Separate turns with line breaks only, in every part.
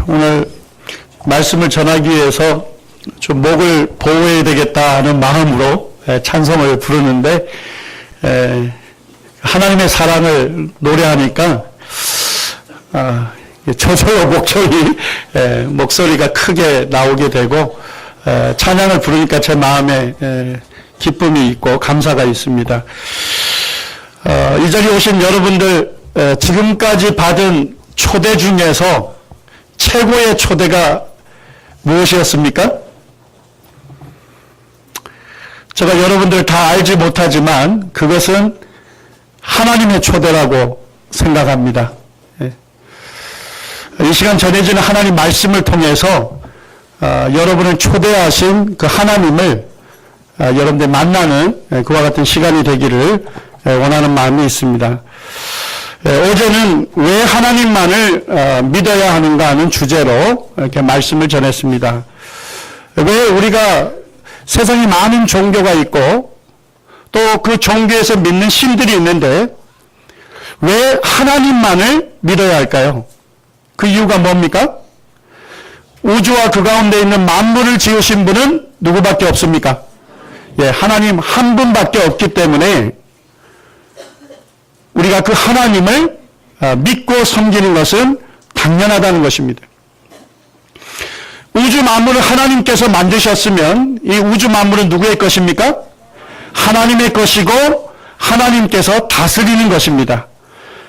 오늘 말씀을 전하기 위해서 좀 목을 보호해야 되겠다 하는 마음으로 찬송을 부르는데 하나님의 사랑을 노래하니까 저절로 목소리가 크게 나오게 되고 찬양을 부르니까 제 마음에 기쁨이 있고 감사가 있습니다. 이 자리에 오신 여러분들 지금까지 받은 초대 중에서 최고의 초대가 무엇이었습니까? 제가 여러분들 다 알지 못하지만 그것은 하나님의 초대라고 생각합니다. 이 시간 전해지는 하나님 말씀을 통해서 여러분을 초대하신 그 하나님을 여러분들 만나는 그와 같은 시간이 되기를 원하는 마음이 있습니다. 어제는 왜 하나님만을 믿어야 하는가 하는 주제로 이렇게 말씀을 전했습니다. 왜 우리가 세상에 많은 종교가 있고 또 그 종교에서 믿는 신들이 있는데 왜 하나님만을 믿어야 할까요? 그 이유가 뭡니까? 우주와 그 가운데 있는 만물을 지으신 분은 누구밖에 없습니까? 하나님 한 분밖에 없기 때문에 우리가 그 하나님을 믿고 섬기는 것은 당연하다는 것입니다. 우주 만물을 하나님께서 만드셨으면 이 우주 만물은 누구의 것입니까? 하나님의 것이고 하나님께서 다스리는 것입니다.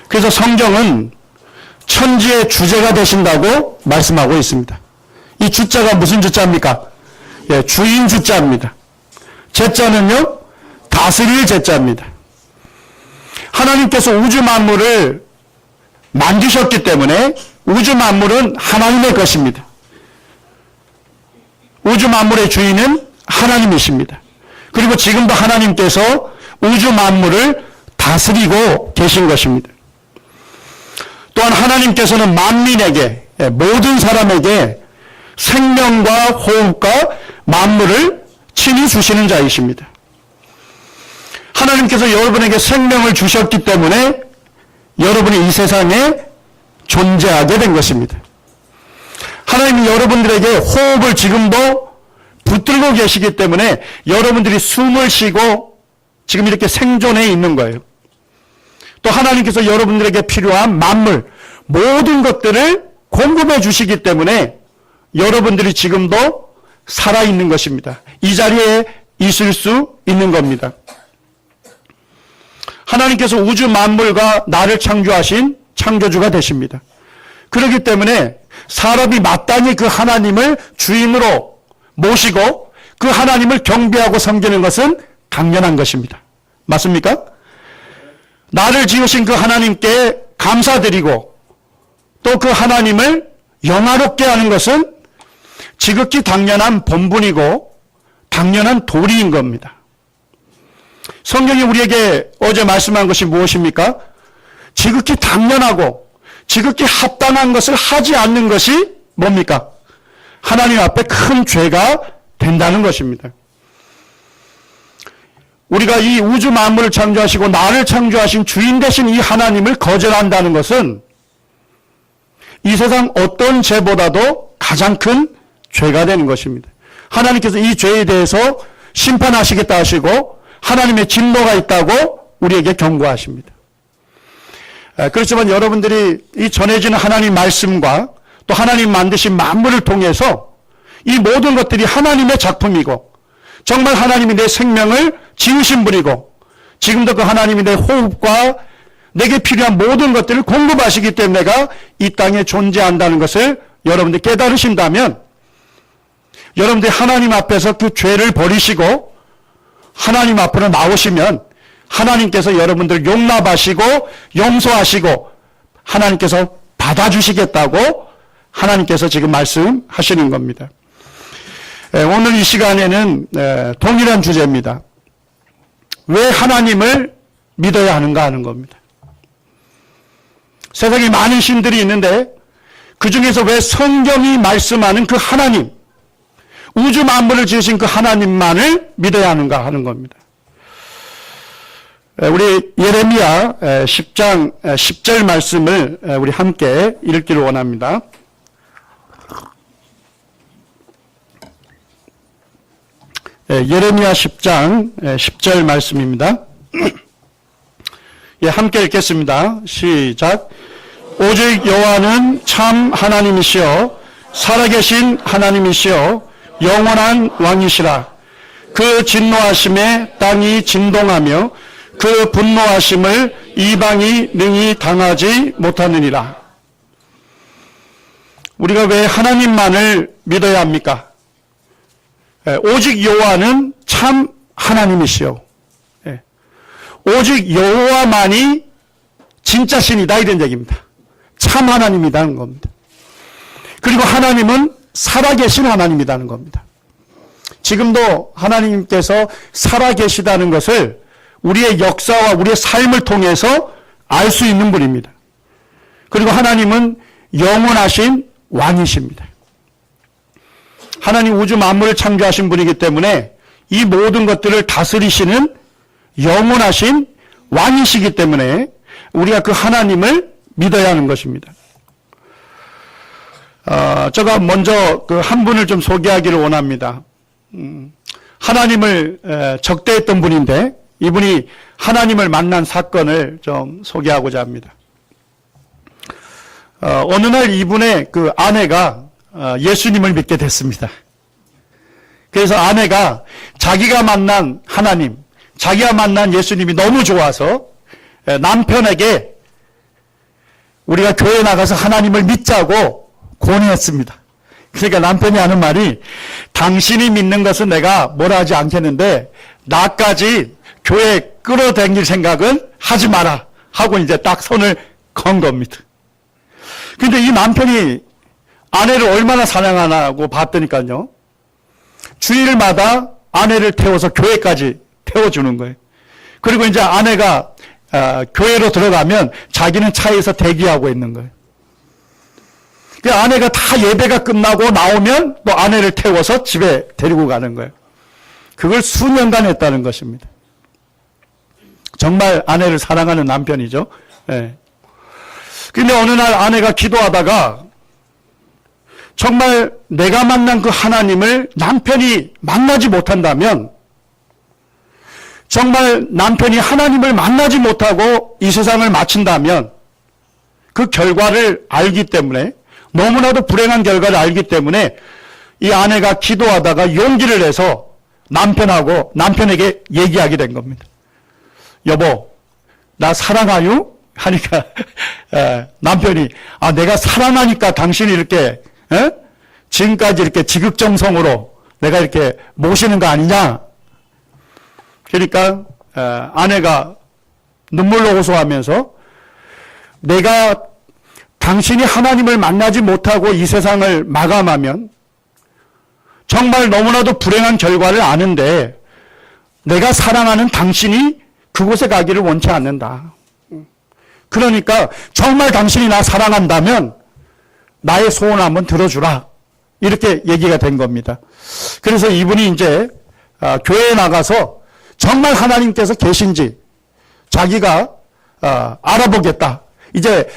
그래서 성경은 천지의 주제가 되신다고 말씀하고 있습니다. 이 주자가 무슨 주자입니까? 주인 주자입니다. 제자는요, 다스릴 제자입니다. 하나님께서 우주 만물을 만드셨기 때문에 우주 만물은 하나님의 것입니다. 우주 만물의 주인은 하나님이십니다. 그리고 지금도 하나님께서 우주 만물을 다스리고 계신 것입니다. 또한 하나님께서는 만민에게, 모든 사람에게 생명과 호흡과 만물을 친히 주시는 자이십니다. 하나님께서 여러분에게 생명을 주셨기 때문에 여러분이 이 세상에 존재하게 된 것입니다. 하나님이 여러분들에게 호흡을 지금도 붙들고 계시기 때문에 여러분들이 숨을 쉬고 지금 이렇게 생존해 있는 거예요. 또 하나님께서 여러분들에게 필요한 만물, 모든 것들을 공급해 주시기 때문에 여러분들이 지금도 살아있는 것입니다. 이 자리에 있을 수 있는 겁니다. 하나님께서 우주 만물과 나를 창조하신 창조주가 되십니다. 그렇기 때문에 사람이 마땅히 그 하나님을 주인으로 모시고 그 하나님을 경배하고 섬기는 것은 당연한 것입니다. 맞습니까? 나를 지으신 그 하나님께 감사드리고 또 그 하나님을 영화롭게 하는 것은 지극히 당연한 본분이고 당연한 도리인 겁니다. 성경이 우리에게 어제 말씀한 것이 무엇입니까? 지극히 당연하고 지극히 합당한 것을 하지 않는 것이 뭡니까? 하나님 앞에 큰 죄가 된다는 것입니다. 우리가 이 우주 만물을 창조하시고 나를 창조하신 주인 되신 이 하나님을 거절한다는 것은 이 세상 어떤 죄보다도 가장 큰 죄가 되는 것입니다. 하나님께서 이 죄에 대해서 심판하시겠다 하시고 하나님의 진노가 있다고 우리에게 경고하십니다. 그렇지만 여러분들이 이 전해지는 하나님 말씀과 또 하나님 만드신 만물을 통해서 이 모든 것들이 하나님의 작품이고 정말 하나님이 내 생명을 지으신 분이고 지금도 그 하나님이 내 호흡과 내게 필요한 모든 것들을 공급하시기 때문에 내가 이 땅에 존재한다는 것을 여러분들이 깨달으신다면 여러분들이 하나님 앞에서 그 죄를 버리시고 하나님 앞으로 나오시면 하나님께서 여러분들을 용납하시고 용서하시고 하나님께서 받아주시겠다고 하나님께서 지금 말씀하시는 겁니다. 오늘 이 시간에는 동일한 주제입니다. 왜 하나님을 믿어야 하는가 하는 겁니다. 세상에 많은 신들이 있는데 그 중에서 왜 성경이 말씀하는 그 하나님, 우주 만물을 지으신 그 하나님만을 믿어야 하는가 하는 겁니다. 우리 예레미야 10장 10절 말씀을 우리 함께 읽기를 원합니다. 예레미야 10장 10절 말씀입니다. 함께 읽겠습니다. 시작. 오직 여호와는 참 하나님이시여 살아계신 하나님이시여 영원한 왕이시라. 그 진노하심에 땅이 진동하며 그 분노하심을 이방이 능히 당하지 못하느니라. 우리가 왜 하나님만을 믿어야 합니까? 오직 여호와는 참 하나님이시여. 오직 여호와만이 진짜 신이다 이런 얘기입니다. 참 하나님이라는 겁니다. 그리고 하나님은 살아계신 하나님이라는 겁니다. 지금도 하나님께서 살아계시다는 것을 우리의 역사와 우리의 삶을 통해서 알 수 있는 분입니다. 그리고 하나님은 영원하신 왕이십니다. 하나님 우주 만물을 창조하신 분이기 때문에 이 모든 것들을 다스리시는 영원하신 왕이시기 때문에 우리가 그 하나님을 믿어야 하는 것입니다. 제가 먼저 그 한 분을 좀 소개하기를 원합니다. 하나님을 적대했던 분인데 이분이 하나님을 만난 사건을 좀 소개하고자 합니다. 어느 날 이분의 그 아내가 예수님을 믿게 됐습니다. 그래서 아내가 자기가 만난 하나님, 자기가 만난 예수님이 너무 좋아서 남편에게 우리가 교회 나가서 하나님을 믿자고 권유했습니다. 그러니까 남편이 하는 말이 당신이 믿는 것은 내가 뭐라 하지 않겠는데 나까지 교회에 끌어당길 생각은 하지 마라 하고 이제 딱 손을 건 겁니다. 근데 이 남편이 아내를 얼마나 사랑하나고 봤더니까요. 주일마다 아내를 태워서 교회까지 태워주는 거예요. 그리고 이제 아내가 교회로 들어가면 자기는 차에서 대기하고 있는 거예요. 그 아내가 다 예배가 끝나고 나오면 또 아내를 태워서 집에 데리고 가는 거예요. 그걸 수년간 했다는 것입니다. 정말 아내를 사랑하는 남편이죠. 네. 근데 어느 날 아내가 기도하다가 정말 내가 만난 그 하나님을 남편이 만나지 못한다면 정말 남편이 하나님을 만나지 못하고 이 세상을 마친다면 그 결과를 알기 때문에 너무나도 불행한 결과를 알기 때문에 이 아내가 기도하다가 용기를 내서 남편에게 얘기하게 된 겁니다. 여보, 나 사랑하유? 하니까 남편이 내가 사랑하니까 당신이 이렇게 지금까지 이렇게 지극정성으로 내가 이렇게 모시는 거 아니냐? 그러니까 아내가 눈물로 호소하면서 내가 당신이 하나님을 만나지 못하고 이 세상을 마감하면 정말 너무나도 불행한 결과를 아는데 내가 사랑하는 당신이 그곳에 가기를 원치 않는다. 그러니까 정말 당신이 나 사랑한다면 나의 소원 한번 들어주라. 이렇게 얘기가 된 겁니다. 그래서 이분이 이제 교회에 나가서 정말 하나님께서 계신지 자기가 알아보겠다. 이제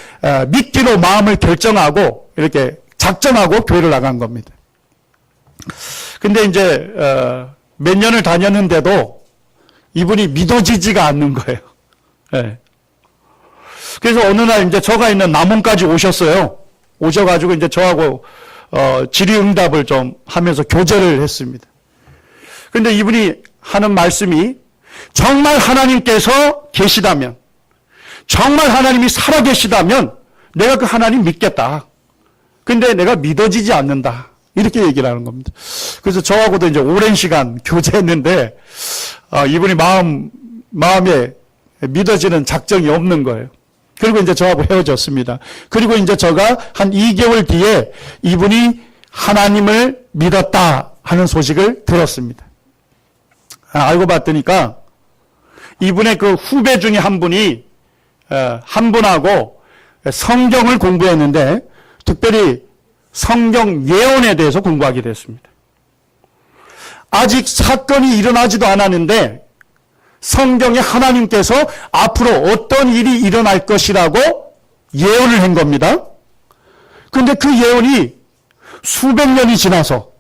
믿기로 마음을 결정하고 이렇게 작정하고 교회를 나간 겁니다. 근데 이제 몇 년을 다녔는데도 이분이 믿어지지가 않는 거예요. 네. 그래서 어느 날 이제 저가 있는 남원까지 오셨어요. 오셔가지고 이제 저하고 질의응답을 좀 하면서 교제를 했습니다. 근데 이분이 하는 말씀이 정말 하나님께서 계시다면, 정말 하나님이 살아계시다면 내가 그 하나님 믿겠다. 근데 내가 믿어지지 않는다. 이렇게 얘기를 하는 겁니다. 그래서 저하고도 이제 오랜 시간 교제했는데 이분이 마음에 믿어지는 작정이 없는 거예요. 그리고 이제 저하고 헤어졌습니다. 그리고 이제 제가 한 2개월 뒤에 이분이 하나님을 믿었다 하는 소식을 들었습니다. 알고 봤더니까 이분의 그 후배 중에 한 분하고 성경을 공부했는데 특별히 성경 예언에 대해서 공부하게 됐습니다. 아직 사건이 일어나지도 않았는데 성경에 하나님께서 앞으로 어떤 일이 일어날 것이라고 예언을 한 겁니다. 그런데 그 예언이 수백 년이 지나서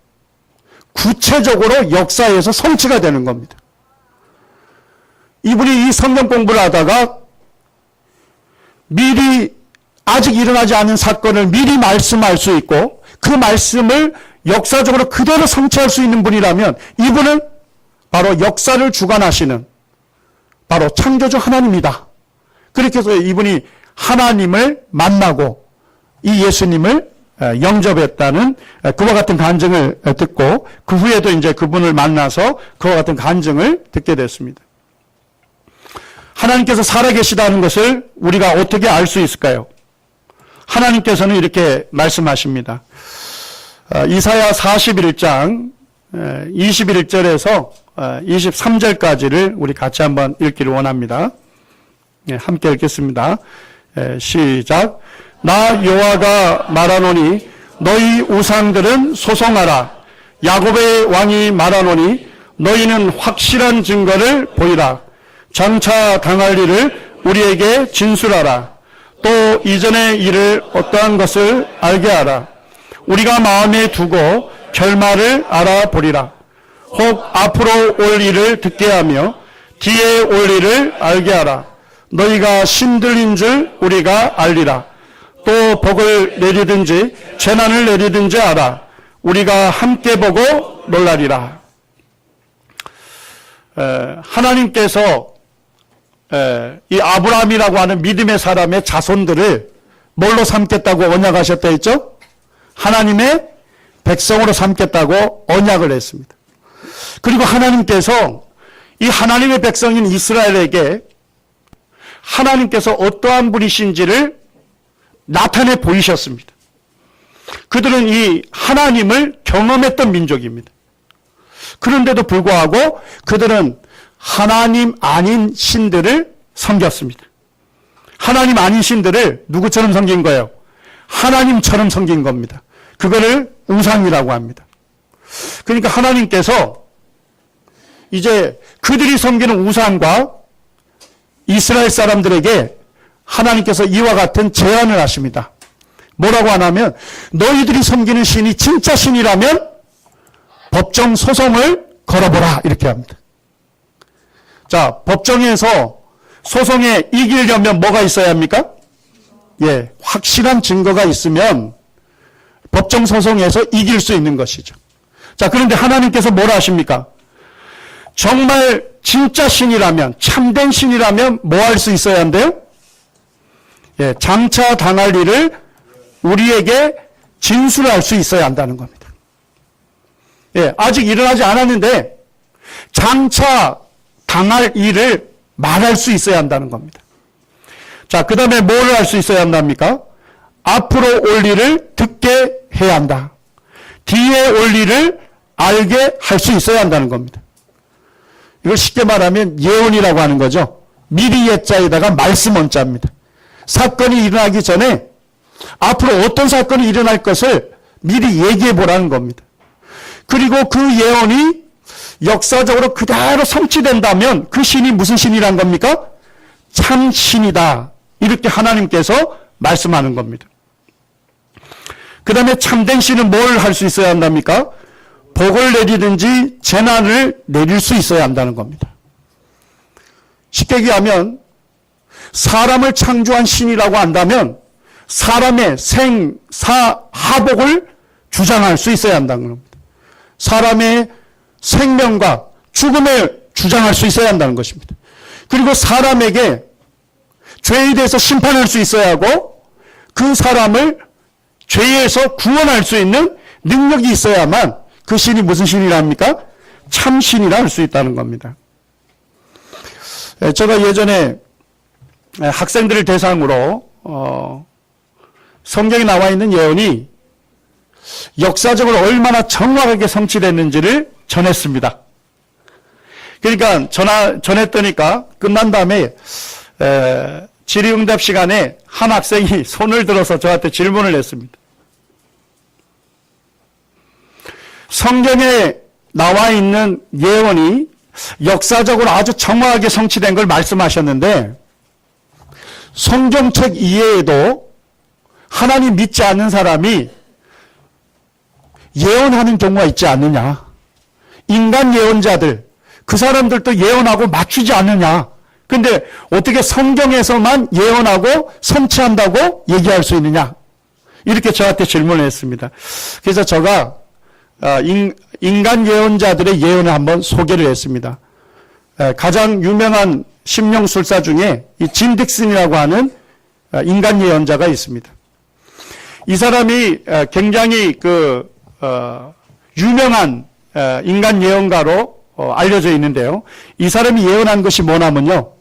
구체적으로 역사에서 성취가 되는 겁니다. 이분이 이 성경 공부를 하다가 미리 아직 일어나지 않은 사건을 미리 말씀할 수 있고 그 말씀을 역사적으로 그대로 성취할 수 있는 분이라면 이분은 바로 역사를 주관하시는 바로 창조주 하나님이다. 그렇게 해서 이분이 하나님을 만나고 이 예수님을 영접했다는 그와 같은 간증을 듣고 그 후에도 이제 그분을 만나서 그와 같은 간증을 듣게 됐습니다. 하나님께서 살아계시다는 것을 우리가 어떻게 알 수 있을까요? 하나님께서는 이렇게 말씀하십니다. 이사야 41장 21절에서 23절까지를 우리 같이 한번 읽기를 원합니다. 함께 읽겠습니다. 시작. 나 여호와가 말하노니 너희 우상들은 소송하라. 야곱의 왕이 말하노니 너희는 확실한 증거를 보이라. 장차 당할 일을 우리에게 진술하라. 또 이전의 일을 어떠한 것을 알게 하라. 우리가 마음에 두고 결말을 알아보리라. 혹 앞으로 올 일을 듣게 하며 뒤에 올 일을 알게 하라. 너희가 신들린 줄 우리가 알리라. 또 복을 내리든지 재난을 내리든지 알아. 우리가 함께 보고 놀라리라. 하나님께서 이 아브라함이라고 하는 믿음의 사람의 자손들을 뭘로 삼겠다고 언약하셨다 했죠? 하나님의 백성으로 삼겠다고 언약을 했습니다. 그리고 하나님께서 이 하나님의 백성인 이스라엘에게 하나님께서 어떠한 분이신지를 나타내 보이셨습니다. 그들은 이 하나님을 경험했던 민족입니다. 그런데도 불구하고 그들은 하나님 아닌 신들을 섬겼습니다. 하나님 아닌 신들을 누구처럼 섬긴 거예요? 하나님처럼 섬긴 겁니다. 그거를 우상이라고 합니다. 그러니까 하나님께서 이제 그들이 섬기는 우상과 이스라엘 사람들에게 하나님께서 이와 같은 제안을 하십니다. 뭐라고 하냐면 너희들이 섬기는 신이 진짜 신이라면 법정 소송을 걸어보라 이렇게 합니다. 자, 법정에서 소송에 이기려면 뭐가 있어야 합니까? 예, 확실한 증거가 있으면 법정 소송에서 이길 수 있는 것이죠. 자, 그런데 하나님께서 뭐라 하십니까? 정말 진짜 신이라면, 참된 신이라면 뭐 할 수 있어야 한대요? 예, 장차 당할 일을 우리에게 진술할 수 있어야 한다는 겁니다. 예, 아직 일어나지 않았는데 장차 당할 일을 말할 수 있어야 한다는 겁니다. 자, 그 다음에 뭐를 할 수 있어야 한답니까? 앞으로 올 일을 듣게 해야 한다. 뒤에 올 일을 알게 할 수 있어야 한다는 겁니다. 이걸 쉽게 말하면 예언이라고 하는 거죠. 미리 예자에다가 말씀 원자입니다. 사건이 일어나기 전에 앞으로 어떤 사건이 일어날 것을 미리 얘기해 보라는 겁니다. 그리고 그 예언이 역사적으로 그대로 성취된다면 그 신이 무슨 신이란 겁니까? 참 신이다. 이렇게 하나님께서 말씀하는 겁니다. 그 다음에 참된 신은 뭘 할 수 있어야 한답니까? 복을 내리든지 재난을 내릴 수 있어야 한다는 겁니다. 쉽게 얘기하면 사람을 창조한 신이라고 한다면 사람의 생사 하복을 주장할 수 있어야 한다는 겁니다. 사람의 생명과 죽음을 주장할 수 있어야 한다는 것입니다. 그리고 사람에게 죄에 대해서 심판할 수 있어야 하고 그 사람을 죄에서 구원할 수 있는 능력이 있어야만 그 신이 무슨 신이랍니까? 참신이라 할 수 있다는 겁니다. 제가 예전에 학생들을 대상으로 성경에 나와 있는 예언이 역사적으로 얼마나 정확하게 성취됐는지를 전했습니다. 그러니까 전했더니까 끝난 다음에 질의응답 시간에 한 학생이 손을 들어서 저한테 질문을 했습니다. 성경에 나와 있는 예언이 역사적으로 아주 정확하게 성취된 걸 말씀하셨는데 성경책 이외에도 하나님 믿지 않는 사람이 예언하는 경우가 있지 않느냐. 인간 예언자들, 그 사람들도 예언하고 맞추지 않느냐. 근데 어떻게 성경에서만 예언하고 성취한다고 얘기할 수 있느냐. 이렇게 저한테 질문을 했습니다. 그래서 제가 인간 예언자들의 예언을 한번 소개를 했습니다. 가장 유명한 심령술사 중에 이 진 딕슨이라고 하는 인간 예언자가 있습니다. 이 사람이 굉장히 유명한 인간 예언가로 알려져 있는데요. 이 사람이 예언한 것이 뭐냐면요.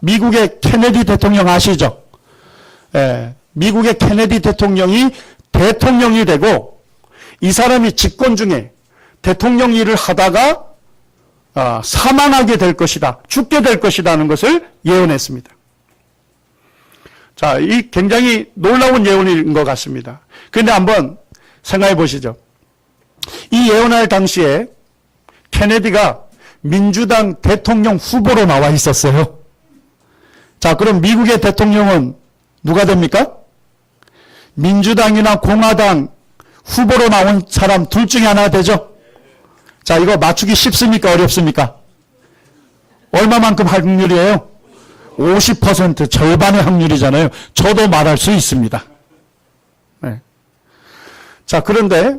미국의 케네디 대통령 아시죠? 미국의 케네디 대통령이 대통령이 되고 이 사람이 집권 중에 대통령 일을 하다가 사망하게 될 것이다. 죽게 될 것이라는 것을 예언했습니다. 자, 이 굉장히 놀라운 예언인 것 같습니다. 그런데 한번 생각해 보시죠. 이 예언할 당시에 케네디가 민주당 대통령 후보로 나와 있었어요. 자, 그럼 미국의 대통령은 누가 됩니까? 민주당이나 공화당 후보로 나온 사람 둘 중에 하나 되죠? 자, 이거 맞추기 쉽습니까? 어렵습니까? 얼마만큼 확률이에요? 50% 절반의 확률이잖아요. 저도 말할 수 있습니다. 네. 자, 그런데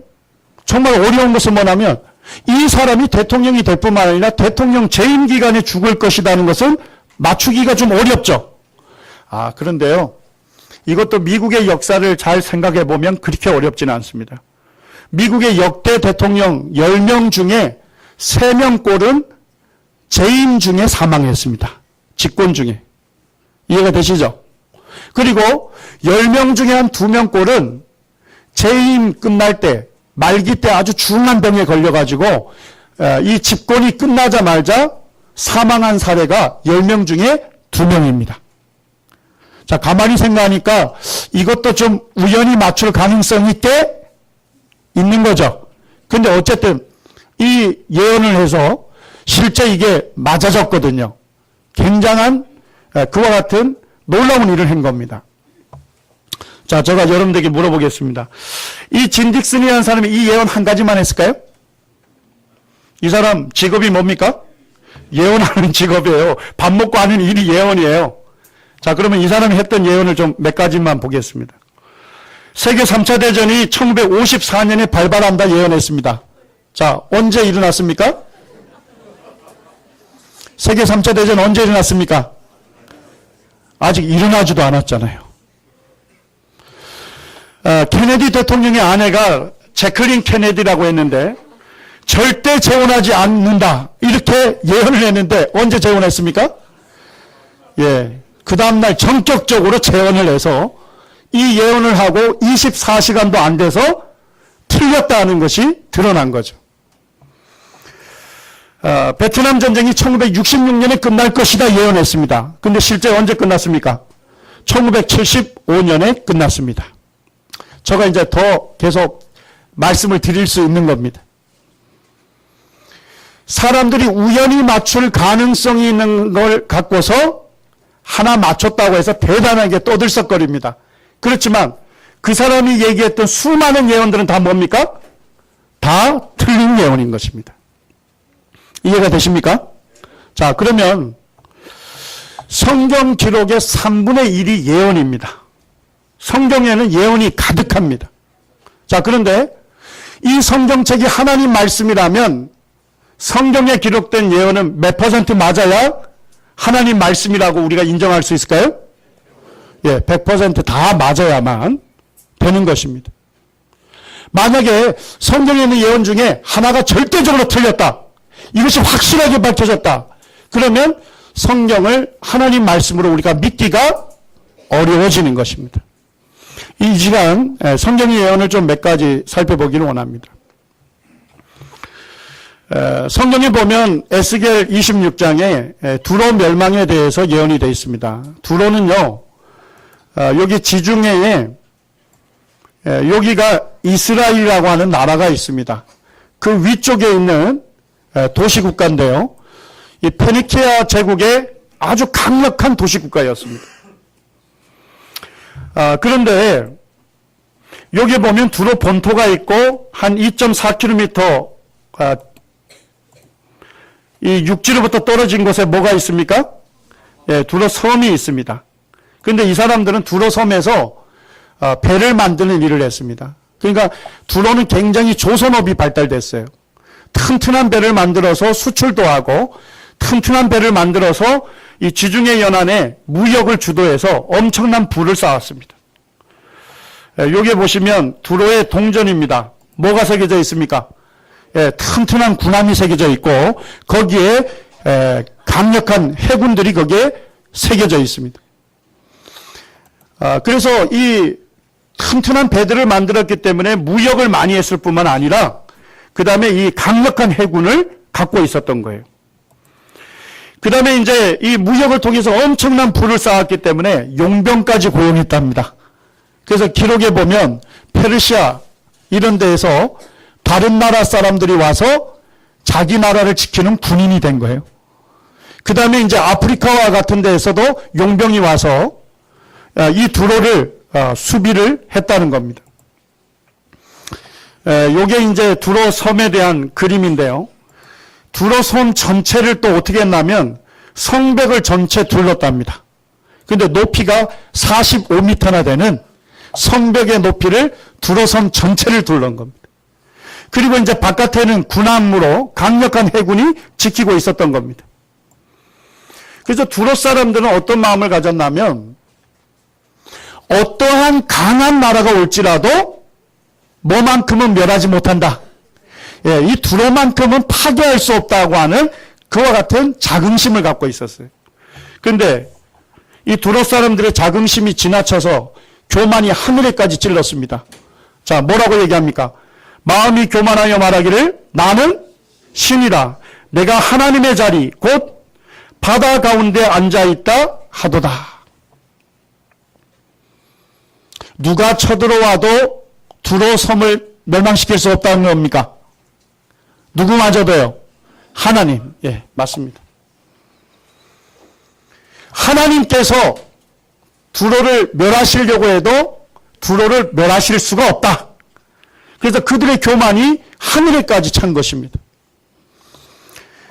정말 어려운 것은 뭐냐면 이 사람이 대통령이 될 뿐만 아니라 대통령 재임 기간에 죽을 것이라는 것은 맞추기가 좀 어렵죠. 그런데요. 이것도 미국의 역사를 잘 생각해 보면 그렇게 어렵지는 않습니다. 미국의 역대 대통령 10명 중에 3명 꼴은 재임 중에 사망했습니다. 집권 중에. 이해가 되시죠? 그리고 10명 중에 한 2명 꼴은 재임 끝날 때, 말기 때 아주 중한 병에 걸려가지고 이 집권이 끝나자마자 사망한 사례가 10명 중에 2명입니다. 자, 가만히 생각하니까 이것도 좀 우연히 맞출 가능성이 꽤 있는 거죠. 근데 어쨌든 이 예언을 해서 실제 이게 맞아졌거든요. 굉장한 그와 같은 놀라운 일을 한 겁니다. 자, 제가 여러분들에게 물어보겠습니다. 이 진 딕슨이라는 사람이 이 예언 한 가지만 했을까요? 이 사람 직업이 뭡니까? 예언하는 직업이에요. 밥 먹고 하는 일이 예언이에요. 자, 그러면 이 사람이 했던 예언을 좀 몇 가지만 보겠습니다. 세계 3차 대전이 1954년에 발발한다 예언했습니다. 자, 언제 일어났습니까? 세계 3차 대전 언제 일어났습니까? 아직 일어나지도 않았잖아요. 케네디 대통령의 아내가 제클린 케네디라고 했는데 절대 재혼하지 않는다 이렇게 예언을 했는데 언제 재혼했습니까? 예, 그 다음날 전격적으로 재혼을 해서 이 예언을 하고 24시간도 안 돼서 틀렸다는 것이 드러난 거죠. 베트남 전쟁이 1966년에 끝날 것이다 예언했습니다. 근데 실제 언제 끝났습니까? 1975년에 끝났습니다. 제가 이제 더 계속 말씀을 드릴 수 있는 겁니다. 사람들이 우연히 맞출 가능성이 있는 걸 갖고서 하나 맞췄다고 해서 대단하게 떠들썩거립니다. 그렇지만 그 사람이 얘기했던 수많은 예언들은 다 뭡니까? 다 틀린 예언인 것입니다. 이해가 되십니까? 자, 그러면 성경 기록의 3분의 1이 예언입니다. 성경에는 예언이 가득합니다. 자, 그런데 이 성경책이 하나님 말씀이라면 성경에 기록된 예언은 몇 퍼센트 맞아야 하나님 말씀이라고 우리가 인정할 수 있을까요? 예, 100% 다 맞아야만 되는 것입니다. 만약에 성경에 있는 예언 중에 하나가 절대적으로 틀렸다. 이것이 확실하게 밝혀졌다. 그러면 성경을 하나님 말씀으로 우리가 믿기가 어려워지는 것입니다. 이 시간 성경의 예언을 좀 몇 가지 살펴보기를 원합니다. 성경에 보면 에스겔 26장에 두로 멸망에 대해서 예언이 되어 있습니다. 두로는요, 여기 지중해에 여기가 이스라엘이라고 하는 나라가 있습니다. 그 위쪽에 있는 도시국가인데요. 이 페니키아 제국의 아주 강력한 도시국가였습니다. 그런데 여기 보면 두로 본토가 있고 한 2.4km 이 육지로부터 떨어진 곳에 뭐가 있습니까? 예, 두로 섬이 있습니다. 근데 이 사람들은 두로 섬에서 배를 만드는 일을 했습니다. 그러니까 두로는 굉장히 조선업이 발달됐어요. 튼튼한 배를 만들어서 수출도 하고 튼튼한 배를 만들어서 이 지중해 연안에 무역을 주도해서 엄청난 부를 쌓았습니다. 여기 보시면 두로의 동전입니다. 뭐가 새겨져 있습니까? 예, 튼튼한 군함이 새겨져 있고 거기에 강력한 해군들이 거기에 새겨져 있습니다. 그래서 이 튼튼한 배들을 만들었기 때문에 무역을 많이 했을 뿐만 아니라 그 다음에 이 강력한 해군을 갖고 있었던 거예요. 그 다음에 이제 이 무역을 통해서 엄청난 부를 쌓았기 때문에 용병까지 고용했답니다. 그래서 기록에 보면 페르시아 이런 데에서 다른 나라 사람들이 와서 자기 나라를 지키는 군인이 된 거예요. 그 다음에 이제 아프리카와 같은 데에서도 용병이 와서 이 두로를 수비를 했다는 겁니다. 요게 이제 두로 섬에 대한 그림인데요. 두로 섬 전체를 또 어떻게 했냐면 성벽을 전체 둘렀답니다. 근데 높이가 45m나 되는 성벽의 높이를 두로 섬 전체를 둘른 겁니다. 그리고 이제 바깥에는 군함으로 강력한 해군이 지키고 있었던 겁니다. 그래서 두로 사람들은 어떤 마음을 가졌냐면 어떠한 강한 나라가 올지라도 뭐만큼은 멸하지 못한다. 예, 이 두로만큼은 파괴할 수 없다고 하는 그와 같은 자긍심을 갖고 있었어요. 그런데 이 두로 사람들의 자긍심이 지나쳐서 교만이 하늘에까지 찔렀습니다. 자, 뭐라고 얘기합니까? 마음이 교만하여 말하기를 나는 신이라 내가 하나님의 자리 곧 바다 가운데 앉아있다 하도다. 누가 쳐들어와도 두로 섬을 멸망시킬 수 없다는 겁니까? 누구마저도요? 하나님. 예, 맞습니다. 하나님께서 두로를 멸하시려고 해도 두로를 멸하실 수가 없다. 그래서 그들의 교만이 하늘에까지 찬 것입니다.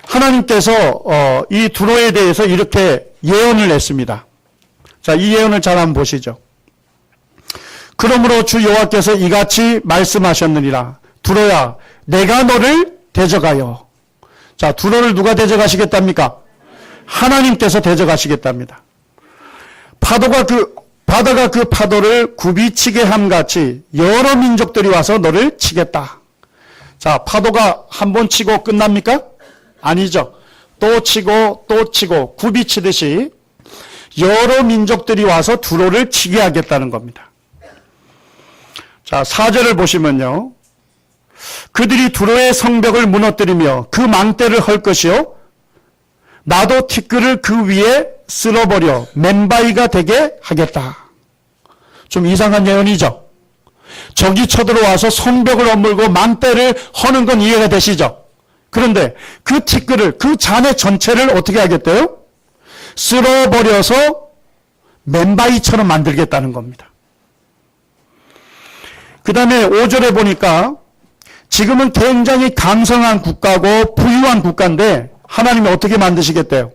하나님께서 이 두로에 대해서 이렇게 예언을 했습니다. 자, 이 예언을 잘 한번 보시죠. 그러므로 주 여호와께서 이같이 말씀하셨느니라. 두로야, 내가 너를 대적하여. 자, 두로를 누가 대적하시겠답니까? 하나님께서 대적하시겠답니다. 바다가 그 파도를 굽이치게 함같이 여러 민족들이 와서 너를 치겠다. 자, 파도가 한 번 치고 끝납니까? 아니죠. 또 치고 또 치고 굽이치듯이 여러 민족들이 와서 두로를 치게 하겠다는 겁니다. 자, 4절을 보시면요. 그들이 두로의 성벽을 무너뜨리며 그 망대를 헐 것이요. 나도 티끌을 그 위에 쓸어버려 맨바위가 되게 하겠다. 좀 이상한 예언이죠. 적이 쳐들어와서 성벽을 허물고 망대를 허는 건 이해가 되시죠? 그런데 그 티끌을, 그 잔해 전체를 어떻게 하겠대요? 쓸어버려서 맨바위처럼 만들겠다는 겁니다. 그 다음에 5절에 보니까 지금은 굉장히 강성한 국가고 부유한 국가인데 하나님이 어떻게 만드시겠대요?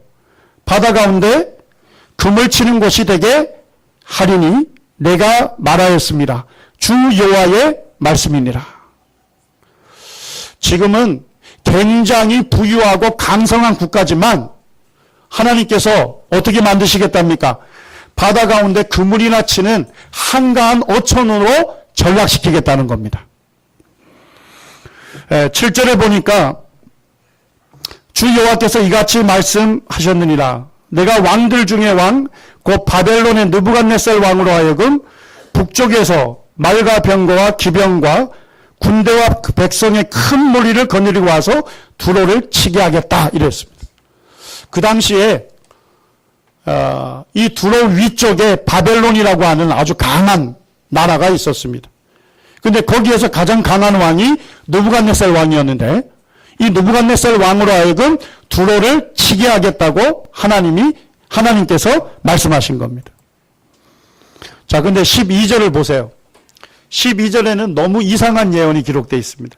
바다 가운데 금을 치는 곳이 되게 하리니 내가 말하였습니다. 주 여호와의 말씀이니라. 지금은 굉장히 부유하고 강성한 국가지만 하나님께서 어떻게 만드시겠답니까? 바다 가운데 그물이나 치는 한가한 어촌으로 전락시키겠다는 겁니다. 7절에 보니까 주 여호와께서 이같이 말씀하셨느니라. 내가 왕들 중에 왕, 곧 바벨론의 느부갓네살 왕으로 하여금 북쪽에서 말과 병거와 기병과 군대와 그 백성의 큰 무리를 거느리고 와서 두로를 치게 하겠다 이랬습니다. 그 당시에 이 두로 위쪽에 바벨론이라고 하는 아주 강한 나라가 있었습니다. 근데 거기에서 가장 강한 왕이 느부갓네살 왕이었는데 이 느부갓네살 왕으로 하여금 두로를 치게 하겠다고 하나님께서 말씀하신 겁니다. 자, 근데 12절을 보세요. 12절에는 너무 이상한 예언이 기록되어 있습니다.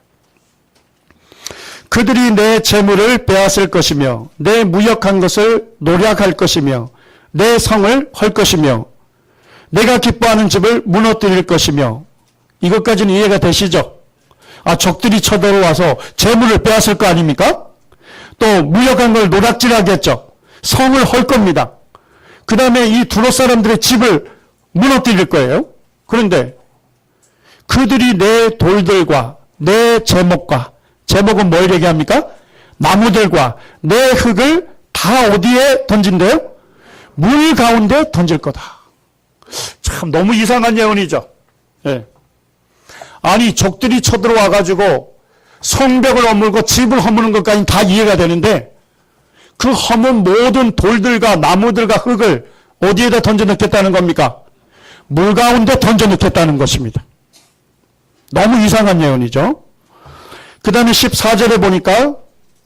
그들이 내 재물을 빼앗을 것이며 내 무역한 것을 노략할 것이며 내 성을 헐 것이며 내가 기뻐하는 집을 무너뜨릴 것이며. 이것까지는 이해가 되시죠? 적들이 쳐들어와서 재물을 빼앗을 거 아닙니까? 또 무역한 걸 노략질하겠죠. 성을 헐 겁니다. 그 다음에 이 두로 사람들의 집을 무너뜨릴 거예요. 그런데 그들이 내 돌들과 내 제목과, 제목은 뭘 얘기합니까? 나무들과 내 흙을 다 어디에 던진대요? 물 가운데 던질 거다. 참 너무 이상한 예언이죠. 예. 아니 적들이 쳐들어와 가지고 성벽을 허물고 집을 허무는 것까지는 다 이해가 되는데 그 허문 모든 돌들과 나무들과 흙을 어디에다 던져 넣겠다는 겁니까? 물 가운데 던져 넣겠다는 것입니다. 너무 이상한 예언이죠. 그 다음에 14절에 보니까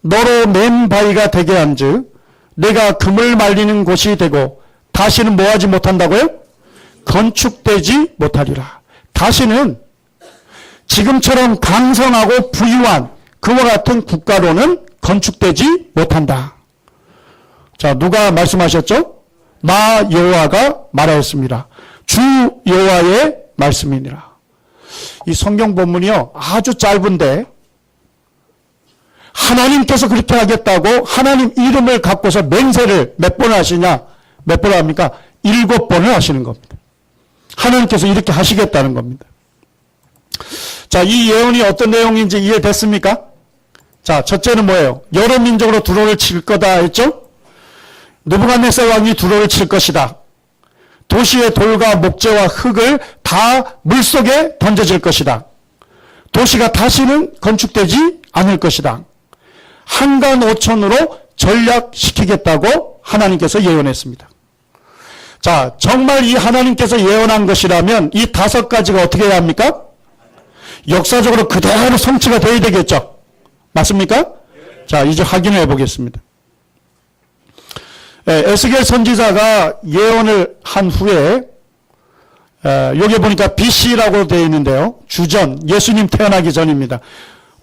너로 맨 바위가 되게 한즉 내가 금을 말리는 곳이 되고 다시는 뭐하지 못한다고요? 건축되지 못하리라. 다시는 지금처럼 강성하고 부유한 그와 같은 국가로는 건축되지 못한다. 자, 누가 말씀하셨죠? 나 여호와가 말하였습니다. 주 여호와의 말씀이니라. 이 성경 본문이요 아주 짧은데 하나님께서 그렇게 하겠다고 하나님 이름을 갖고서 맹세를 몇 번 하시냐? 몇 번 합니까? 7번을 하시는 겁니다. 하나님께서 이렇게 하시겠다는 겁니다. 자, 이 예언이 어떤 내용인지 이해됐습니까? 자, 첫째는 뭐예요? 여러 민족으로 두로를 칠 거다 했죠? 느부갓네살 왕이 두로를 칠 것이다. 도시의 돌과 목재와 흙을 다 물속에 던져질 것이다. 도시가 다시는 건축되지 않을 것이다. 한간 오천으로 전략시키겠다고 하나님께서 예언했습니다. 자, 정말 이 하나님께서 예언한 것이라면 이 5가지가 어떻게 해야 합니까? 역사적으로 그대로 성취가 되어야 되겠죠. 맞습니까? 자, 이제 확인해 보겠습니다. 에스겔 선지자가 예언을 한 후에 여기 보니까 BC라고 되어 있는데요. 주전, 예수님 태어나기 전입니다.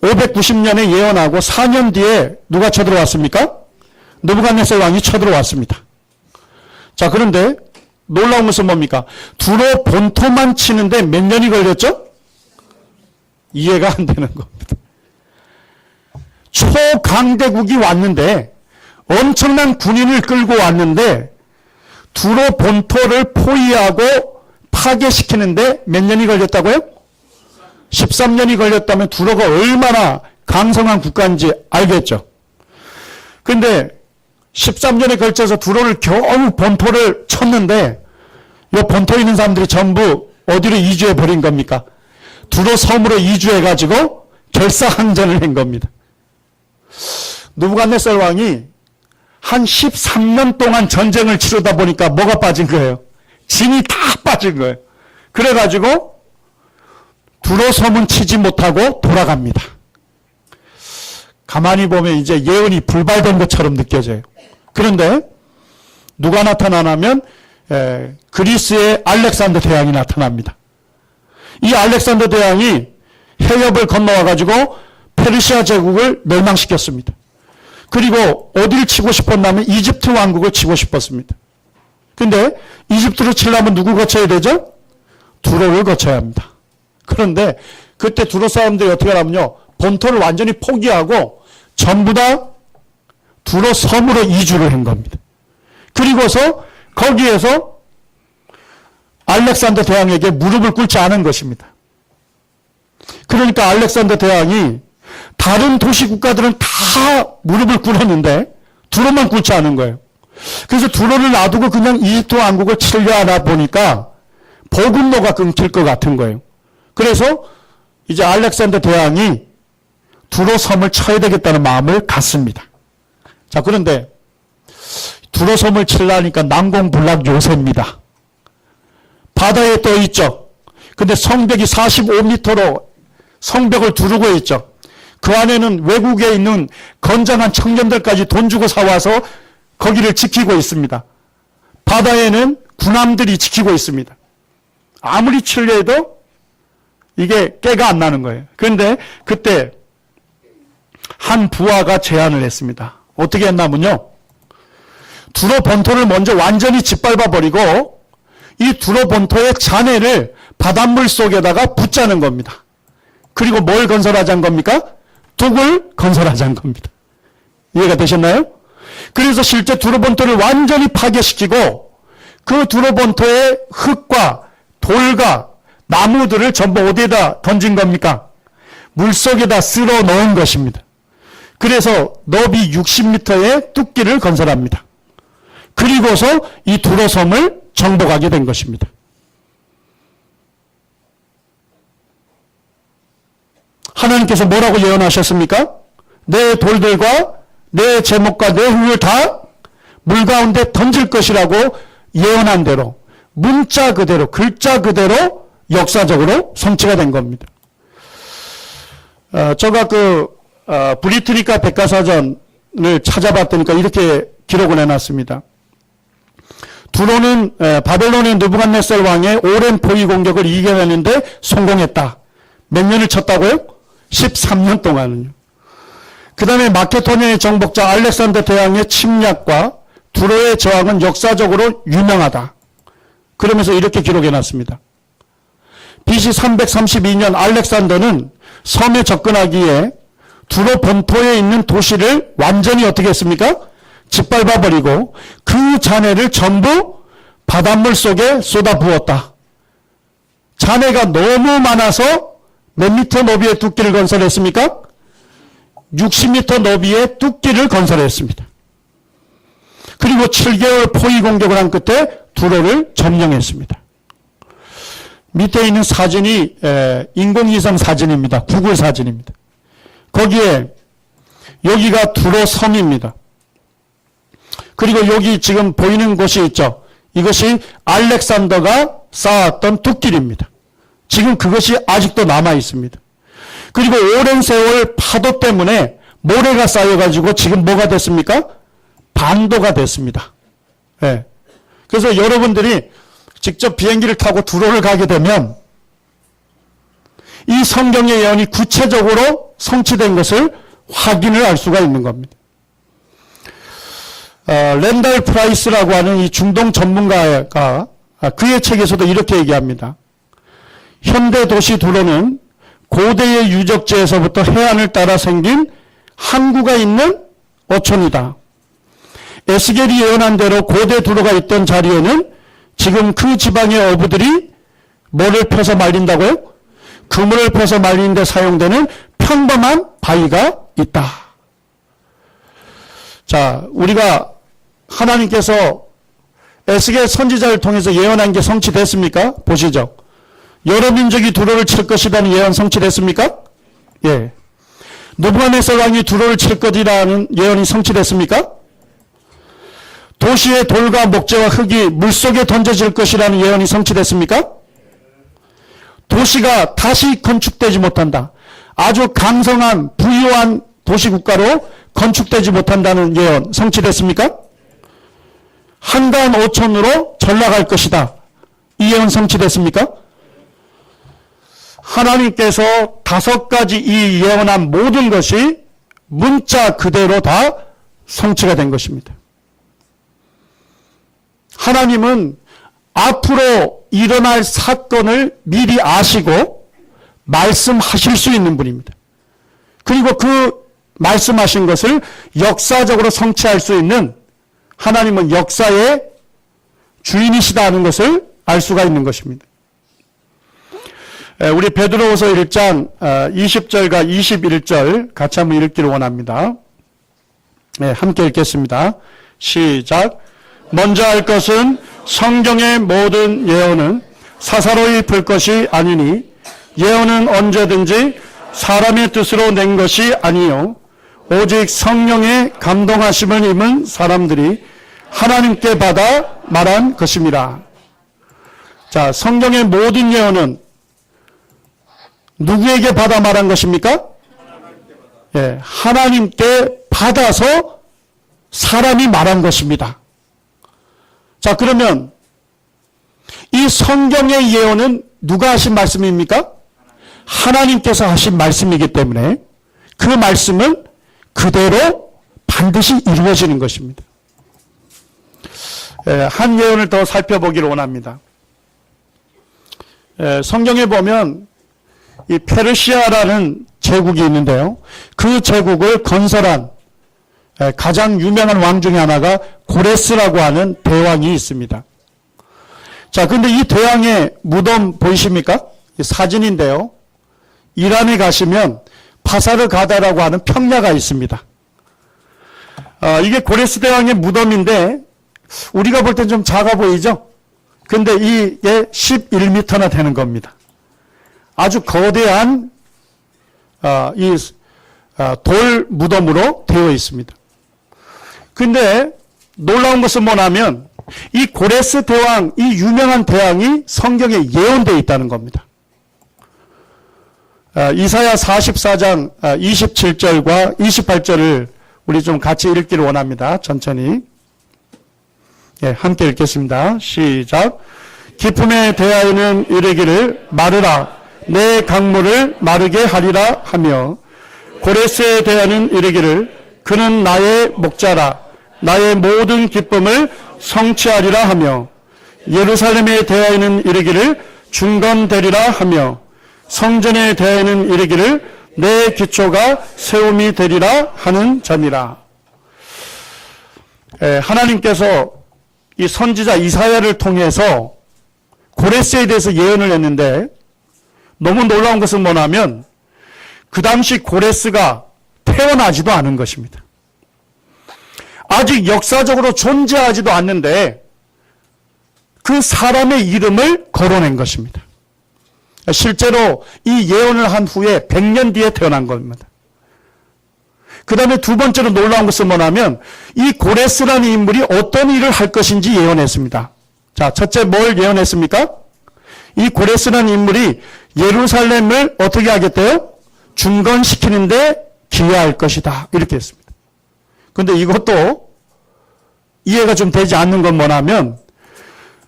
590년에 예언하고 4년 뒤에 누가 쳐들어왔습니까? 느부갓네살 왕이 쳐들어왔습니다. 자, 그런데 놀라운 것은 뭡니까? 두로 본토만 치는데 몇 년이 걸렸죠? 이해가 안 되는 겁니다. 초강대국이 왔는데 엄청난 군인을 끌고 왔는데 두로 본토를 포위하고 파괴시키는데 몇 년이 걸렸다고요? 13년이 걸렸다면 두로가 얼마나 강성한 국가인지 알겠죠. 그런데 13년에 걸쳐서 두로를 겨우 본토를 쳤는데 이 본토에 있는 사람들이 전부 어디로 이주해 버린 겁니까? 두로 섬으로 이주해 가지고 결사항전을 한 겁니다. 느부갓네살 왕이 한 13년 동안 전쟁을 치르다 보니까 뭐가 빠진 거예요? 진이 다 빠진 거예요. 그래가지고 두로 섬은 치지 못하고 돌아갑니다. 가만히 보면 이제 예언이 불발된 것처럼 느껴져요. 그런데 누가 나타나냐면 그리스의 알렉산더 대왕이 나타납니다. 이 알렉산더 대왕이 해협을 건너와 가지고 페르시아 제국을 멸망시켰습니다. 그리고 어디를 치고 싶었냐면 이집트 왕국을 치고 싶었습니다. 근데 이집트를 치려면 누구 거쳐야 되죠? 두로를 거쳐야 합니다. 그런데 그때 두로 사람들이 어떻게 하냐면요. 본토를 완전히 포기하고 전부 다 두로 섬으로 이주를 한 겁니다. 그리고서 거기에서 알렉산더 대왕에게 무릎을 꿇지 않은 것입니다. 그러니까 알렉산더 대왕이 다른 도시 국가들은 다 무릎을 꿇었는데 두로만 꿇지 않은 거예요. 그래서 두로를 놔두고 그냥 이집트 왕국을 치려 하다 보니까 보급로가 끊길 것 같은 거예요. 그래서 이제 알렉산더 대왕이 두로 섬을 쳐야 되겠다는 마음을 갖습니다. 자, 그런데 두로 섬을 치려니까 난공불락 요새입니다. 바다에 떠 있죠. 근데 성벽이 45m로 성벽을 두르고 있죠. 그 안에는 외국에 있는 건장한 청년들까지 돈 주고 사와서 거기를 지키고 있습니다. 바다에는 군함들이 지키고 있습니다. 아무리 치려 해도 이게 깨가 안 나는 거예요. 그런데 그때 한 부하가 제안을 했습니다. 어떻게 했냐면요. 두로 본토를 먼저 완전히 짓밟아버리고 이 두로 본토의 잔해를 바닷물 속에다가 붓자는 겁니다. 그리고 뭘 건설하자는 겁니까? 둑을 건설하자는 겁니다. 이해가 되셨나요? 그래서 실제 두로 본토를 완전히 파괴시키고 그 두로 본토의 흙과 돌과 나무들을 전부 어디에다 던진 겁니까? 물속에다 쓸어 넣은 것입니다. 그래서 너비 60m의 뚝기를 건설합니다. 그리고서 이 두로섬을 정복하게 된 것입니다. 하나님께서 뭐라고 예언하셨습니까? 내 돌들과 내 제목과 내 흙을 다 물 가운데 던질 것이라고 예언한 대로 문자 그대로 글자 그대로 역사적으로 성취가 된 겁니다. 제가 브리트니카 백과사전을 찾아봤더니까 이렇게 기록을 해놨습니다. 두로는 바벨론의 느부갓네살 왕의 오랜 포위 공격을 이겨내는데 성공했다. 몇 년을 쳤다고요? 13년 동안은요. 그 다음에 마케도니아의 정복자 알렉산더 대왕의 침략과 두로의 저항은 역사적으로 유명하다. 그러면서 이렇게 기록해놨습니다. BC 332년 알렉산더는 섬에 접근하기에 두로 본토에 있는 도시를 완전히 어떻게 했습니까? 짓밟아버리고 그 잔해를 전부 바닷물 속에 쏟아부었다. 잔해가 너무 많아서 몇 미터 너비의 뚝기를 건설했습니까? 60m 너비의 뚝기를 건설했습니다. 그리고 7개월 포위 공격을 한 끝에 두로를 점령했습니다. 밑에 있는 사진이 인공위성 사진입니다. 구글 사진입니다. 거기에 여기가 두로 섬입니다. 그리고 여기 지금 보이는 곳이 있죠. 이것이 알렉산더가 쌓았던 뚝길입니다. 지금 그것이 아직도 남아 있습니다. 그리고 오랜 세월 파도 때문에 모래가 쌓여가지고 지금 뭐가 됐습니까? 반도가 됐습니다. 네. 그래서 여러분들이 직접 비행기를 타고 두로를 가게 되면 이 성경의 예언이 구체적으로 성취된 것을 확인을 할 수가 있는 겁니다. 랜달 프라이스라고 하는 이 중동 전문가가 그의 책에서도 이렇게 얘기합니다. 현대 도시 두로는 고대의 유적지에서부터 해안을 따라 생긴 항구가 있는 어촌이다. 에스겔이 예언한 대로 고대 두로가 있던 자리에는 지금 그 지방의 어부들이 뭐를 펴서 말린다고요? 그물을 펴서 말리는 데 사용되는 평범한 바위가 있다. 자, 우리가 하나님께서 에스겔 선지자를 통해서 예언한 게 성취됐습니까? 보시죠. 여러 민족이 두로를 칠 것이라는 예언 성취됐습니까? 예. 느부갓네살 왕이 두로를 칠 것이라는 예언이 성취됐습니까? 도시의 돌과 목재와 흙이 물속에 던져질 것이라는 예언이 성취됐습니까? 도시가 다시 건축되지 못한다. 아주 강성한 부유한 도시국가로 건축되지 못한다는 예언 성취됐습니까? 한가한 오촌으로 전락할 것이다. 이 예언 성취됐습니까? 하나님께서 5가지 이 예언한 모든 것이 문자 그대로 다 성취가 된 것입니다. 하나님은 앞으로 일어날 사건을 미리 아시고 말씀하실 수 있는 분입니다. 그리고 그 말씀하신 것을 역사적으로 성취할 수 있는 하나님은 역사의 주인이시다는 것을 알 수가 있는 것입니다. 우리 베드로후서 1장 20절과 21절 같이 한번 읽기를 원합니다. 네, 함께 읽겠습니다. 시작. 먼저 할 것은 성경의 모든 예언은 사사로이 풀 것이 아니니 예언은 언제든지 사람의 뜻으로 낸 것이 아니요 오직 성령의 감동하심을 입은 사람들이 하나님께 받아 말한 것입니다. 자, 성경의 모든 예언은 누구에게 받아 말한 것입니까? 예, 하나님께 받아서 사람이 말한 것입니다. 자, 그러면 이 성경의 예언은 누가 하신 말씀입니까? 하나님께서 하신 말씀이기 때문에 그 말씀은 그대로 반드시 이루어지는 것입니다. 한 예언을 더 살펴보기를 원합니다. 성경에 보면 이 페르시아라는 제국이 있는데요. 그 제국을 건설한 가장 유명한 왕 중에 하나가 고레스라고 하는 대왕이 있습니다. 자, 근데 이 대왕의 무덤 보이십니까? 사진인데요. 이란에 가시면 파사르가다라고 하는 평야가 있습니다. 이게 고레스 대왕의 무덤인데 우리가 볼 땐 좀 작아 보이죠? 근데 이게 11m나 되는 겁니다. 아주 거대한 돌 무덤으로 되어 있습니다. 근데 놀라운 것은 뭐냐면 이 고레스 대왕, 이 유명한 대왕이 성경에 예언되어 있다는 겁니다. 이사야 44장 27절과 28절을 우리 좀 같이 읽기를 원합니다. 천천히. 함께 읽겠습니다. 시작. 기품에 대하여는 이르기를 마르라 내 강물을 마르게 하리라 하며 고레스에 대하여는 이르기를 그는 나의 목자라 나의 모든 기쁨을 성취하리라 하며 예루살렘에 대하여는 이르기를 중건되리라 하며 성전에 대하여는 이르기를 내 기초가 세움이 되리라 하는 점이라. 하나님께서 이 선지자 이사야를 통해서 고레스에 대해서 예언을 했는데 너무 놀라운 것은 뭐냐면 그 당시 고레스가 태어나지도 않은 것입니다. 아직 역사적으로 존재하지도 않는데 그 사람의 이름을 거론한 것입니다. 실제로 이 예언을 한 후에 100년 뒤에 태어난 겁니다. 그 다음에 두 번째로 놀라운 것은 뭐냐면 이 고레스라는 인물이 어떤 일을 할 것인지 예언했습니다. 자, 첫째 뭘 예언했습니까? 이 고레스라는 인물이 예루살렘을 어떻게 하겠대요? 중건시키는데 기여할 것이다. 이렇게 했습니다. 그런데 이것도 이해가 좀 되지 않는 건 뭐냐면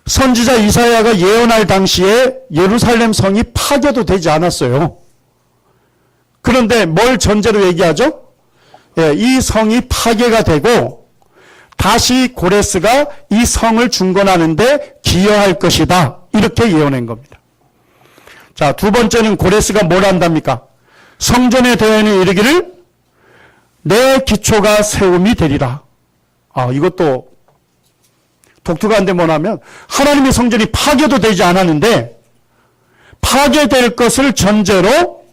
선지자 이사야가 예언할 당시에 예루살렘 성이 파괴도 되지 않았어요. 그런데 뭘 전제로 얘기하죠? 이 성이 파괴가 되고 다시 고레스가 이 성을 중건하는데 기여할 것이다. 이렇게 예언한 겁니다. 자, 두 번째는 고레스가 뭘 한답니까? 성전에 대하여는 이르기를 내 기초가 세움이 되리라. 이것도 독특한데 뭐냐면 하나님의 성전이 파괴도 되지 않았는데 파괴될 것을 전제로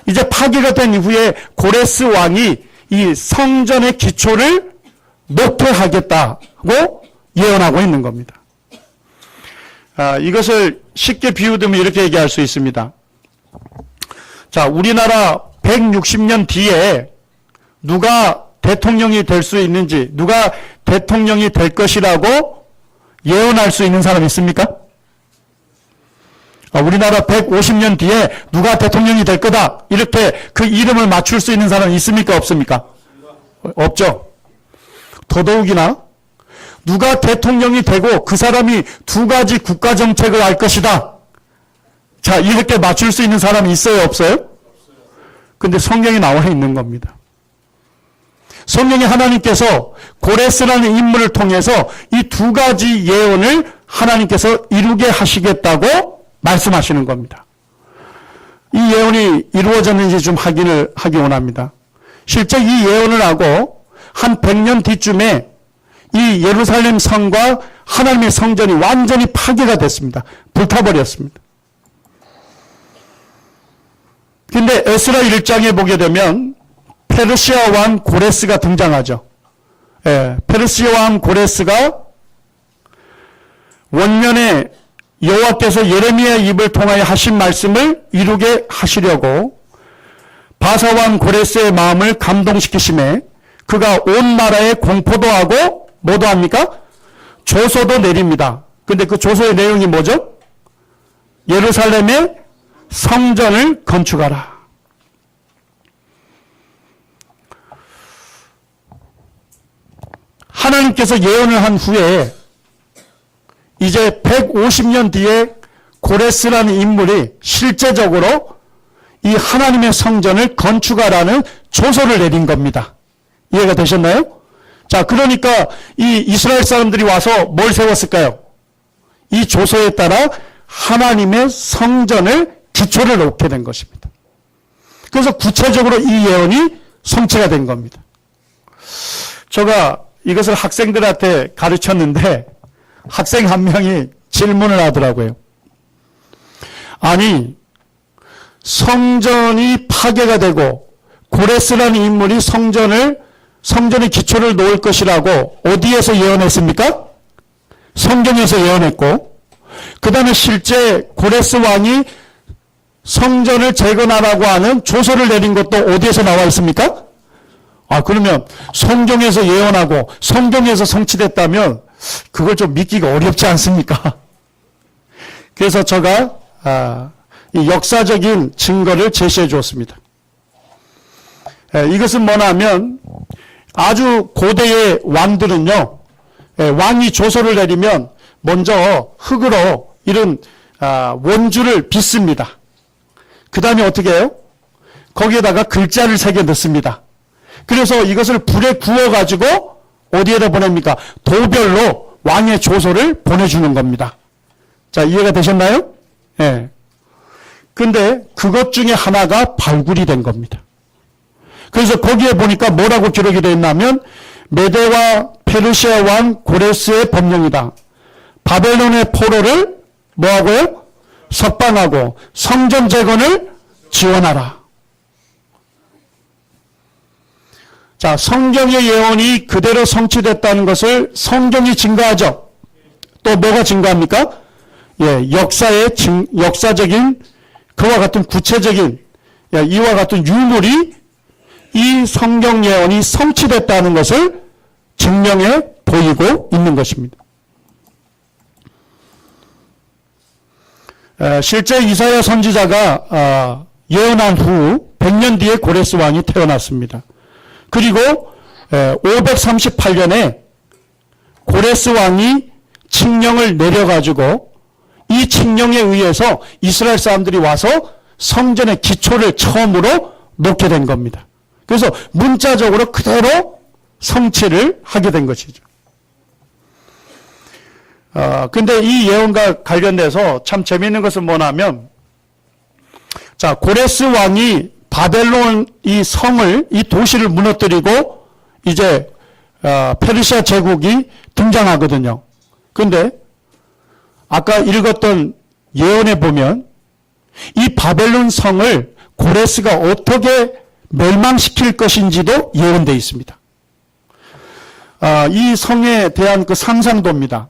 이제 파괴가 된 이후에 고레스 왕이 이 성전의 기초를 놓게 하겠다고 예언하고 있는 겁니다. 이것을 쉽게 비유되면 이렇게 얘기할 수 있습니다. 자, 우리나라 160년 뒤에 누가 대통령이 될 수 있는지, 누가 대통령이 될 것이라고 예언할 수 있는 사람 있습니까? 우리나라 150년 뒤에 누가 대통령이 될 거다. 이렇게 그 이름을 맞출 수 있는 사람 있습니까? 없습니까? 없죠. 더더욱이나 누가 대통령이 되고 그 사람이 두 가지 국가 정책을 할 것이다. 자, 이렇게 맞출 수 있는 사람이 있어요? 없어요? 근데 성경에 나와 있는 겁니다. 성경에 하나님께서 고레스라는 인물을 통해서 이 두 가지 예언을 하나님께서 이루게 하시겠다고 말씀하시는 겁니다. 이 예언이 이루어졌는지 좀 확인을 하기 원합니다. 실제 이 예언을 하고 한 100년 뒤쯤에 이 예루살렘 성과 하나님의 성전이 완전히 파괴가 됐습니다. 불타버렸습니다. 근데 에스라 1장에 보게 되면 페르시아 왕 고레스가 등장하죠. 페르시아 왕 고레스가 원년에 여호와께서 예레미야의 입을 통하여 하신 말씀을 이루게 하시려고 바사 왕 고레스의 마음을 감동시키심에 그가 온 나라에 공포도 하고 뭐도 합니까? 조서도 내립니다. 근데 그 조서의 내용이 뭐죠? 예루살렘에 성전을 건축하라. 하나님께서 예언을 한 후에 이제 150년 뒤에 고레스라는 인물이 실제적으로 이 하나님의 성전을 건축하라는 조서를 내린 겁니다. 이해가 되셨나요? 자, 그러니까 이 이스라엘 사람들이 와서 뭘 세웠을까요? 이 조서에 따라 하나님의 성전을 기초를 놓게 된 것입니다. 그래서 구체적으로 이 예언이 성취가 된 겁니다. 제가 이것을 학생들한테 가르쳤는데 학생 한 명이 질문을 하더라고요. 아니, 성전이 파괴가 되고 고레스라는 인물이 성전의 기초를 놓을 것이라고 어디에서 예언했습니까? 성경에서 예언했고, 그 다음에 실제 고레스 왕이 성전을 재건하라고 하는 조서를 내린 것도 어디에서 나와 있습니까? 그러면 성경에서 예언하고 성경에서 성취됐다면 그걸 좀 믿기가 어렵지 않습니까? 그래서 제가 이 역사적인 증거를 제시해 주었습니다. 이것은 뭐냐면 아주 고대의 왕들은요, 왕이 조서를 내리면 먼저 흙으로 이런 원주를 빚습니다. 그 다음에 어떻게 해요? 거기에다가 글자를 새겨 넣습니다. 그래서 이것을 불에 구워가지고 어디에다 보냅니까? 도별로 왕의 조서를 보내주는 겁니다. 자, 이해가 되셨나요? 예. 근데 그것 중에 하나가 발굴이 된 겁니다. 그래서 거기에 보니까 뭐라고 기록이 되어 있냐면 메대와 페르시아 왕 고레스의 법령이다. 바벨론의 포로를 뭐하고요? 석방하고 성전 재건을 지원하라. 자, 성경의 예언이 그대로 성취됐다는 것을 성경이 증거하죠. 또 뭐가 증거합니까? 예, 역사적인 그와 같은 구체적인 이와 같은 유물이 이 성경 예언이 성취됐다는 것을 증명해 보이고 있는 것입니다. 실제 이사야 선지자가 예언한 후 100년 뒤에 고레스 왕이 태어났습니다. 그리고 538년에 고레스 왕이 칙령을 내려가지고 이 칙령에 의해서 이스라엘 사람들이 와서 성전의 기초를 처음으로 놓게 된 겁니다. 그래서 문자적으로 그대로 성취를 하게 된 것이죠. 근데 이 예언과 관련돼서 참 재미있는 것은 뭐냐면, 자, 고레스 왕이 바벨론 이 성을, 이 도시를 무너뜨리고 이제 페르시아 제국이 등장하거든요. 근데 아까 읽었던 예언에 보면 이 바벨론 성을 고레스가 어떻게 멸망시킬 것인지도 예언되어 있습니다. 이 성에 대한 그 상상도입니다.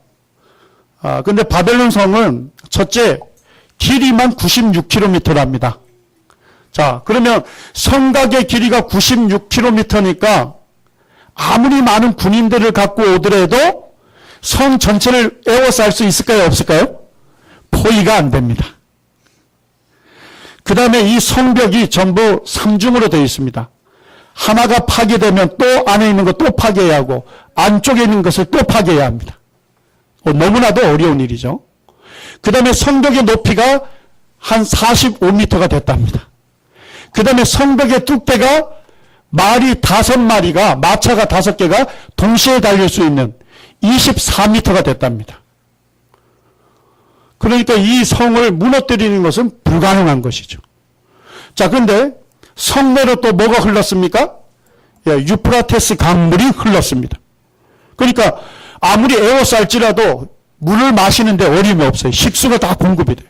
근데 바벨론 성은 첫째 길이만 96km랍니다. 자, 그러면 성곽의 길이가 96km니까 아무리 많은 군인들을 갖고 오더라도 성 전체를 에워쌀 수 있을까요? 없을까요? 포위가 안 됩니다. 그 다음에 이 성벽이 전부 3중으로 되어 있습니다. 하나가 파괴되면 또 안에 있는 거 또 파괴해야 하고 안쪽에 있는 것을 또 파괴해야 합니다. 너무나도 어려운 일이죠. 그 다음에 성벽의 높이가 한 45m가 됐답니다. 그 다음에 성벽의 뚝배가 말이 5마리가, 마차가 5개가 동시에 달릴 수 있는 24m가 됐답니다. 그러니까 이 성을 무너뜨리는 것은 불가능한 것이죠. 자, 근데 성내로 또 뭐가 흘렀습니까? 유프라테스 강물이 흘렀습니다. 그러니까 아무리 에워쌀지라도 물을 마시는데 어려움이 없어요. 식수가 다 공급이 돼요.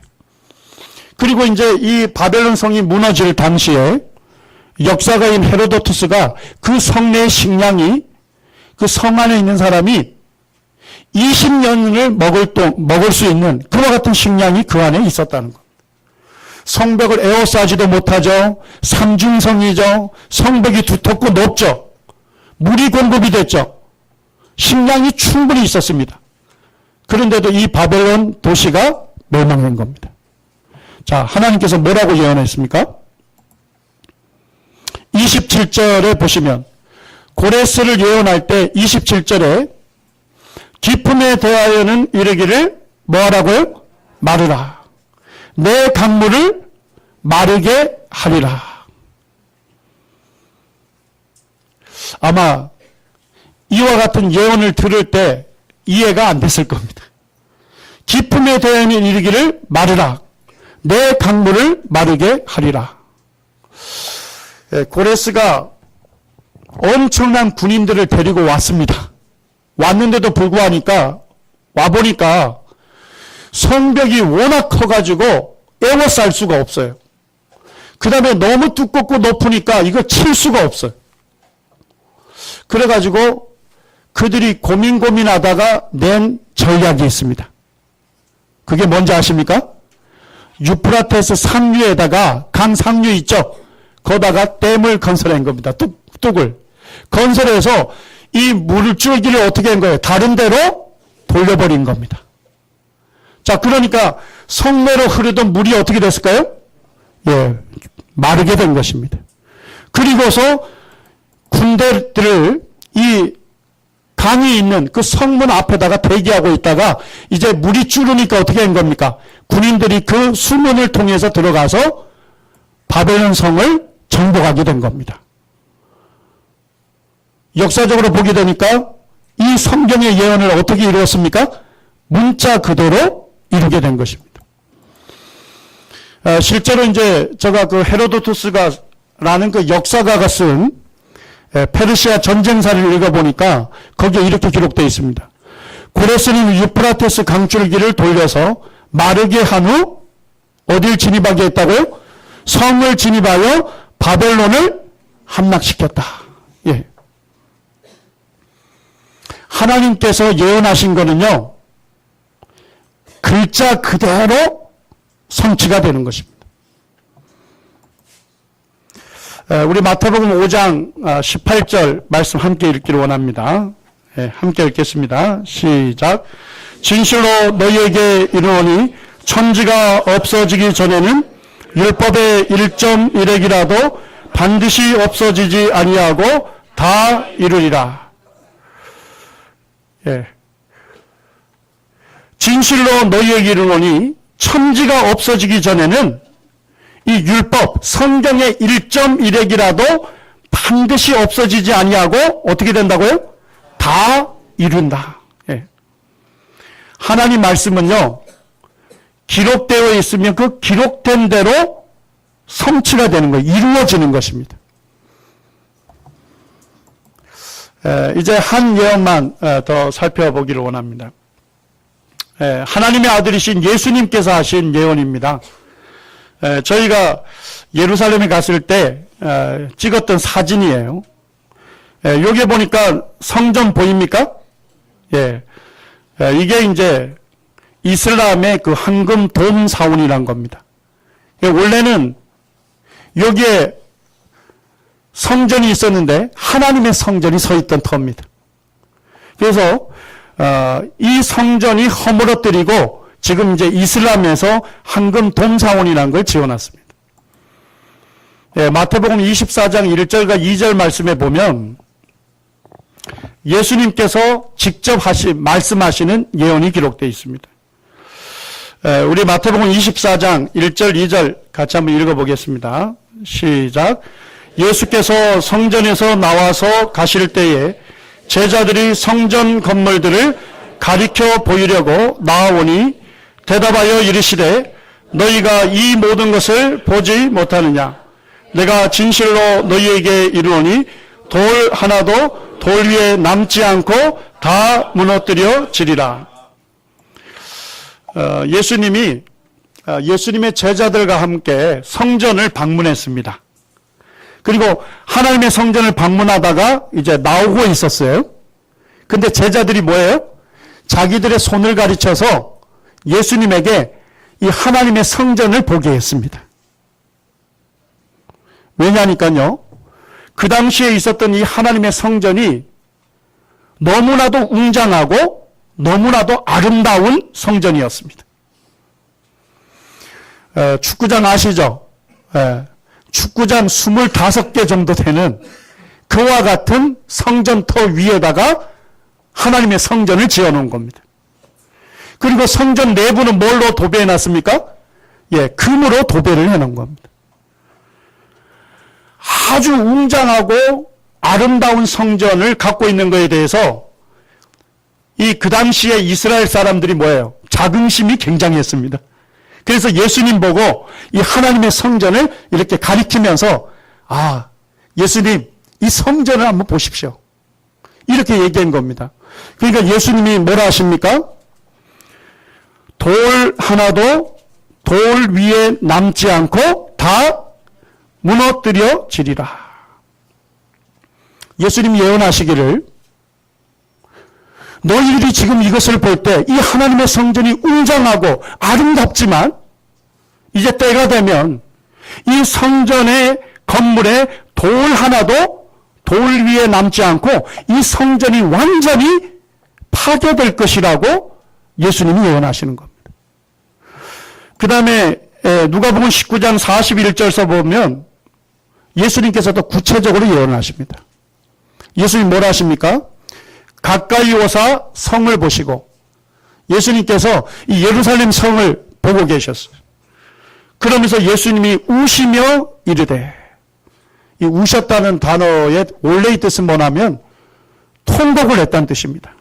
그리고 이제 이 바벨론 성이 무너질 당시에 역사가인 헤로도투스가 그 성내의 식량이 그 성 안에 있는 사람이 20년을 먹을 수 있는 그와 같은 식량이 그 안에 있었다는 것. 성벽을 에워싸지도 못하죠. 삼중성이죠. 성벽이 두텁고 높죠. 물이 공급이 됐죠. 식량이 충분히 있었습니다. 그런데도 이 바벨론 도시가 멸망한 겁니다. 자, 하나님께서 뭐라고 예언했습니까? 27절에 보시면 고레스를 예언할 때 27절에 기품에 대하여는 이르기를 뭐하라고요? 마르라. 내 강물을 마르게 하리라. 아마 이와 같은 예언을 들을 때 이해가 안 됐을 겁니다. 기품에 대하여 이르기를 마르라. 내 강물을 마르게 하리라. 고레스가 엄청난 군인들을 데리고 왔습니다. 왔는데도 불구하니까 와보니까 성벽이 워낙 커가지고 에워쌀 수가 없어요. 그 다음에 너무 두껍고 높으니까 이거 칠 수가 없어요. 그래가지고 그들이 고민하다가 낸 전략이 있습니다. 그게 뭔지 아십니까? 유프라테스 상류에다가 강 상류 있죠? 거기다가 댐을 건설한 겁니다. 뚝을 건설해서 이 물줄기를 어떻게 한 거예요? 다른 데로 돌려버린 겁니다. 자, 그러니까 성내로 흐르던 물이 어떻게 됐을까요? 예, 마르게 된 것입니다. 그리고서 군대들을 이 강이 있는 그 성문 앞에다가 대기하고 있다가 이제 물이 줄으니까 어떻게 한 겁니까? 군인들이 그 수문을 통해서 들어가서 바벨론 성을 정복하게 된 겁니다. 역사적으로 보게 되니까 이 성경의 예언을 어떻게 이루었습니까? 문자 그대로 이루게 된 것입니다. 실제로 이제 제가 그 헤로도투스가 라는 그 역사가가 쓴 페르시아 전쟁사를 읽어보니까 거기에 이렇게 기록되어 있습니다. 고레스는 유프라테스 강줄기를 돌려서 마르게 한 후 어딜 진입하게 했다고요? 성을 진입하여 바벨론을 함락시켰다. 예. 하나님께서 예언하신 거는요, 글자 그대로 성취가 되는 것입니다. 우리 마태복음 5장 18절 말씀 함께 읽기를 원합니다. 함께 읽겠습니다. 시작. 진실로 너희에게 이르노니 천지가 없어지기 전에는 율법의 1.1획이라도 반드시 없어지지 아니하고 다 이루리라. 예. 진실로 너희에게 이르노니 천지가 없어지기 전에는 이 율법, 성경의 1.1획이라도 반드시 없어지지 아니하고 어떻게 된다고요? 다 이룬다. 예. 하나님 말씀은요, 기록되어 있으면 그 기록된 대로 성취가 되는 거예요. 이루어지는 것입니다. 이제 한 예언만 더 살펴보기를 원합니다. 하나님의 아들이신 예수님께서 하신 예언입니다. 저희가 예루살렘에 갔을 때 찍었던 사진이에요. 여기 보니까 성전 보입니까? 예. 이게 이제 이슬람의 그 황금 돔 사원이란 겁니다. 원래는 여기에 성전이 있었는데 하나님의 성전이 서 있던 터입니다. 그래서 이 성전이 허물어뜨리고 지금 이제 이슬람에서 황금 돔 사원이라는 걸 지어놨습니다. 예, 마태복음 24장 1절과 2절 말씀에 보면 예수님께서 직접 말씀하시는 예언이 기록되어 있습니다. 우리 마태복음 24장 1절 2절 같이 한번 읽어보겠습니다. 시작. 예수께서 성전에서 나와서 가실 때에 제자들이 성전 건물들을 가리켜 보이려고 나아오니 대답하여 이르시되 너희가 이 모든 것을 보지 못하느냐. 내가 진실로 너희에게 이르노니 돌 하나도 돌 위에 남지 않고 다 무너뜨려지리라. 예수님의 제자들과 함께 성전을 방문했습니다. 그리고 하나님의 성전을 방문하다가 이제 나오고 있었어요. 근데 제자들이 뭐예요? 자기들의 손을 가리쳐서 예수님에게 이 하나님의 성전을 보게 했습니다. 왜냐니까요, 그 당시에 있었던 이 하나님의 성전이 너무나도 웅장하고 너무나도 아름다운 성전이었습니다. 축구장 아시죠? 축구장 25개 정도 되는 그와 같은 성전터 위에다가 하나님의 성전을 지어놓은 겁니다. 그리고 성전 내부는 뭘로 도배해 놨습니까? 예, 금으로 도배를 해놓은 겁니다. 아주 웅장하고 아름다운 성전을 갖고 있는 것에 대해서 그 당시에 이스라엘 사람들이 뭐예요? 자긍심이 굉장했습니다. 그래서 예수님 보고 이 하나님의 성전을 이렇게 가리키면서 예수님 이 성전을 한번 보십시오. 이렇게 얘기한 겁니다. 그러니까 예수님이 뭐라 하십니까? 돌 하나도 돌 위에 남지 않고 다 무너뜨려지리라. 예수님이 예언하시기를 너희들이 지금 이것을 볼 때 이 하나님의 성전이 웅장하고 아름답지만 이제 때가 되면 이 성전의 건물에 돌 하나도 돌 위에 남지 않고 이 성전이 완전히 파괴될 것이라고 예수님이 예언하시는 겁니다. 그 다음에 누가복음 19장 41절에서 보면 예수님께서도 구체적으로 예언을 하십니다. 예수님 뭐라 하십니까? 가까이 오사 성을 보시고, 예수님께서 이 예루살렘 성을 보고 계셨어요. 그러면서 예수님이 우시며 이르되, 이 우셨다는 단어의 원래의 뜻은 뭐냐면 통곡을 했다는 뜻입니다.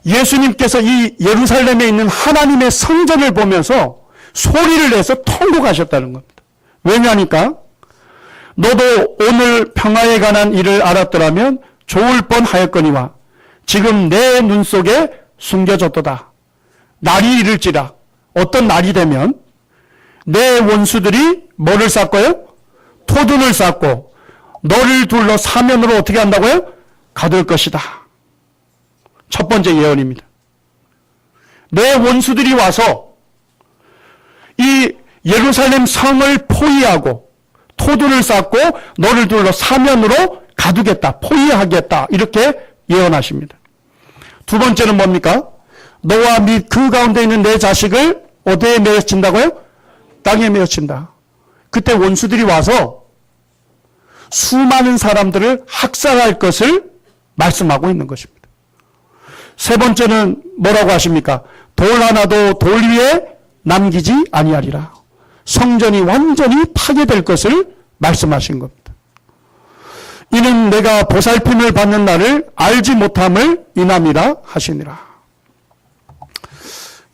예수님께서 이 예루살렘에 있는 하나님의 성전을 보면서 소리를 내서 통곡하셨다는 겁니다. 왜냐하니까 너도 오늘 평화에 관한 일을 알았더라면 좋을 뻔하였거니와 지금 내 눈 속에 숨겨졌도다. 날이 이를지라. 어떤 날이 되면 내 원수들이 뭐를 쌓고요? 토둔을 쌓고 너를 둘러 사면으로 어떻게 한다고요? 가둘 것이다. 첫 번째 예언입니다. 내 원수들이 와서 이 예루살렘 성을 포위하고 토둔을 쌓고 너를 둘러 사면으로 가두겠다, 포위하겠다, 이렇게 예언하십니다. 두 번째는 뭡니까? 너와 및 그 가운데 있는 내 자식을 어디에 메어친다고요? 땅에 메어친다. 그때 원수들이 와서 수많은 사람들을 학살할 것을 말씀하고 있는 것입니다. 세 번째는 뭐라고 하십니까? 돌 하나도 돌 위에 남기지 아니하리라. 성전이 완전히 파괴될 것을 말씀하신 겁니다. 이는 내가 보살핌을 받는 날을 알지 못함을 인함이라 하시니라.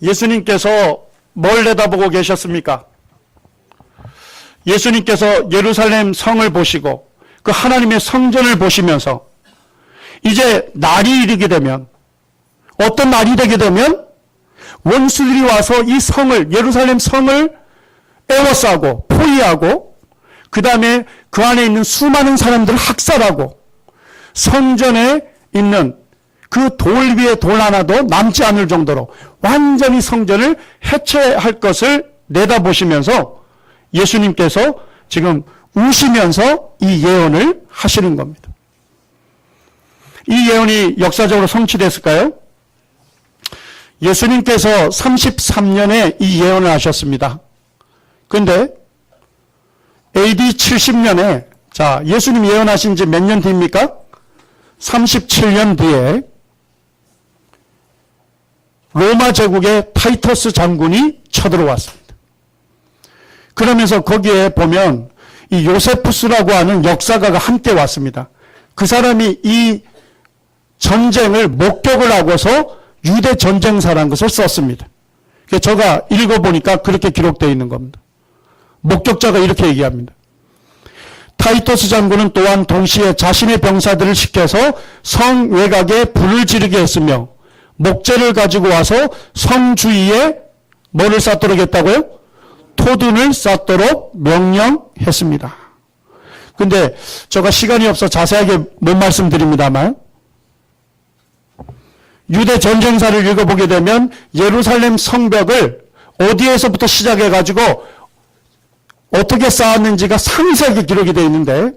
예수님께서 뭘 내다보고 계셨습니까? 예수님께서 예루살렘 성을 보시고 그 하나님의 성전을 보시면서 이제 날이 이르게 되면, 어떤 날이 되게 되면 원수들이 와서 이 성을, 예루살렘 성을 에워싸고 포위하고 그 다음에 그 안에 있는 수많은 사람들을 학살하고 성전에 있는 그 돌 위에 돌 하나도 남지 않을 정도로 완전히 성전을 해체할 것을 내다보시면서 예수님께서 지금 우시면서 이 예언을 하시는 겁니다. 이 예언이 역사적으로 성취됐을까요? 예수님께서 33년에 이 예언을 하셨습니다. 그런데 AD 70년에, 자, 예수님 예언하신 지 몇 년 뒤입니까? 37년 뒤에 로마 제국의 타이터스 장군이 쳐들어왔습니다. 그러면서 거기에 보면 이 요세푸스라고 하는 역사가가 함께 왔습니다. 그 사람이 이 전쟁을 목격을 하고서 유대 전쟁사라는 것을 썼습니다. 제가 읽어보니까 그렇게 기록되어 있는 겁니다. 목격자가 이렇게 얘기합니다. 타이토스 장군은 또한 동시에 자신의 병사들을 시켜서 성 외곽에 불을 지르게 했으며 목재를 가지고 와서 성 주위에 뭐를 쌓도록 했다고요? 토둔을 쌓도록 명령했습니다. 근데 제가 시간이 없어 자세하게 못 말씀드립니다만 유대 전쟁사를 읽어보게 되면 예루살렘 성벽을 어디에서부터 시작해가지고 어떻게 쌓았는지가 상세하게 기록이 되어 있는데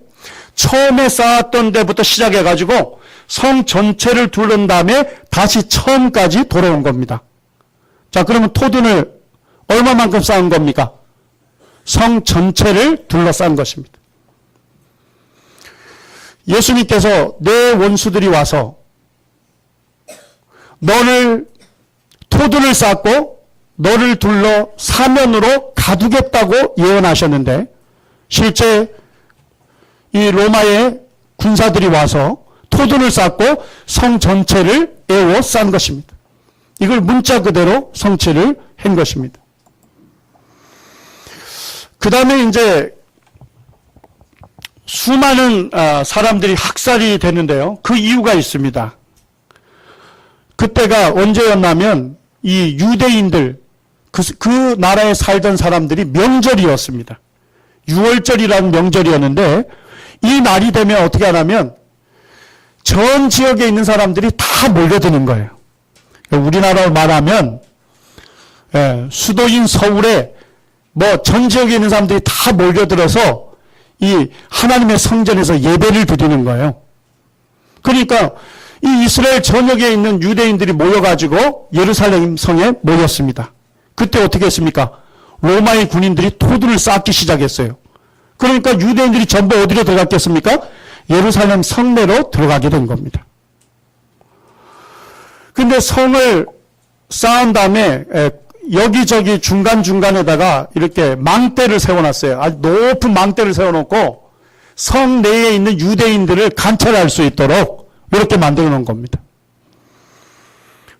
처음에 쌓았던 데부터 시작해가지고 성 전체를 둘른 다음에 다시 처음까지 돌아온 겁니다. 자, 그러면 토둔을 얼마만큼 쌓은 겁니까? 성 전체를 둘러싼 것입니다. 예수님께서 내 원수들이 와서 너를 토둔을 쌓고 너를 둘러 사면으로 가두겠다고 예언하셨는데 실제 이 로마의 군사들이 와서 토둔을 쌓고 성 전체를 에워싼 것입니다. 이걸 문자 그대로 성취를 한 것입니다. 그 다음에 이제 수많은 사람들이 학살이 되는데요. 그 이유가 있습니다. 그때가 언제였냐면 이 유대인들, 그 나라에 살던 사람들이 명절이었습니다. 6월절이라는 명절이었는데 이 날이 되면 어떻게 하냐면 전 지역에 있는 사람들이 다 몰려드는 거예요. 우리나라로 말하면 수도인 서울에 뭐 전 지역에 있는 사람들이 다 몰려들어서 이 하나님의 성전에서 예배를 드리는 거예요. 그러니까 이 이스라엘 전역에 있는 유대인들이 모여가지고 예루살렘 성에 모였습니다. 그때 어떻게 했습니까? 로마의 군인들이 토두를 쌓기 시작했어요. 그러니까 유대인들이 전부 어디로 들어갔겠습니까? 예루살렘 성내로 들어가게 된 겁니다. 근데 성을 쌓은 다음에 여기저기 중간중간에다가 이렇게 망대를 세워놨어요. 아주 높은 망대를 세워놓고 성 내에 있는 유대인들을 관찰할 수 있도록 이렇게 만들어 놓은 겁니다.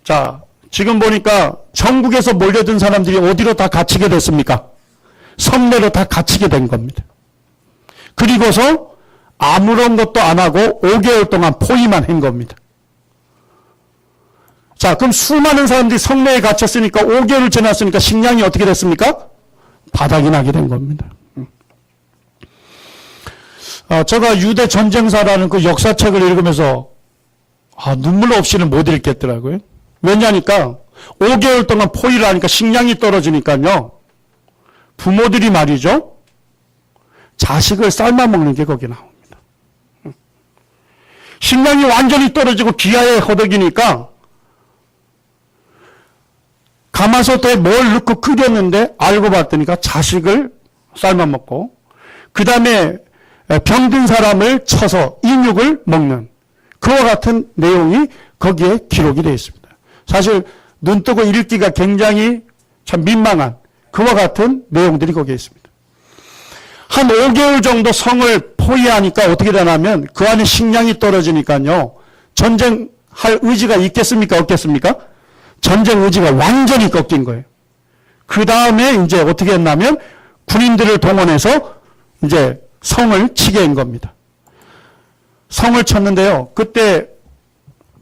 자, 지금 보니까 전국에서 몰려든 사람들이 어디로 다 갇히게 됐습니까? 성내로 다 갇히게 된 겁니다. 그리고서 아무런 것도 안 하고 5개월 동안 포위만 한 겁니다. 자, 그럼 수많은 사람들이 성내에 갇혔으니까 5개월을 지났으니까 식량이 어떻게 됐습니까? 바닥이 나게 된 겁니다. 제가 유대 전쟁사라는 그 역사책을 읽으면서 눈물 없이는 못 읽겠더라고요. 왜냐니까 5개월 동안 포위를 하니까 식량이 떨어지니까요. 부모들이 말이죠. 자식을 삶아먹는 게 거기 나옵니다. 식량이 완전히 떨어지고 기아에 허덕이니까 가마솥에 뭘 넣고 끓였는데 알고 봤더니까 자식을 삶아먹고 그 다음에 병든 사람을 쳐서 인육을 먹는 그와 같은 내용이 거기에 기록이 되어 있습니다. 사실 눈 뜨고 읽기가 굉장히 참 민망한 그와 같은 내용들이 거기에 있습니다. 한 5개월 정도 성을 포위하니까 어떻게 되냐면 그 안에 식량이 떨어지니까요. 전쟁할 의지가 있겠습니까? 없겠습니까? 전쟁 의지가 완전히 꺾인 거예요. 그 다음에 이제 어떻게 했냐면 군인들을 동원해서 이제 성을 치게 한 겁니다. 성을 쳤는데요. 그때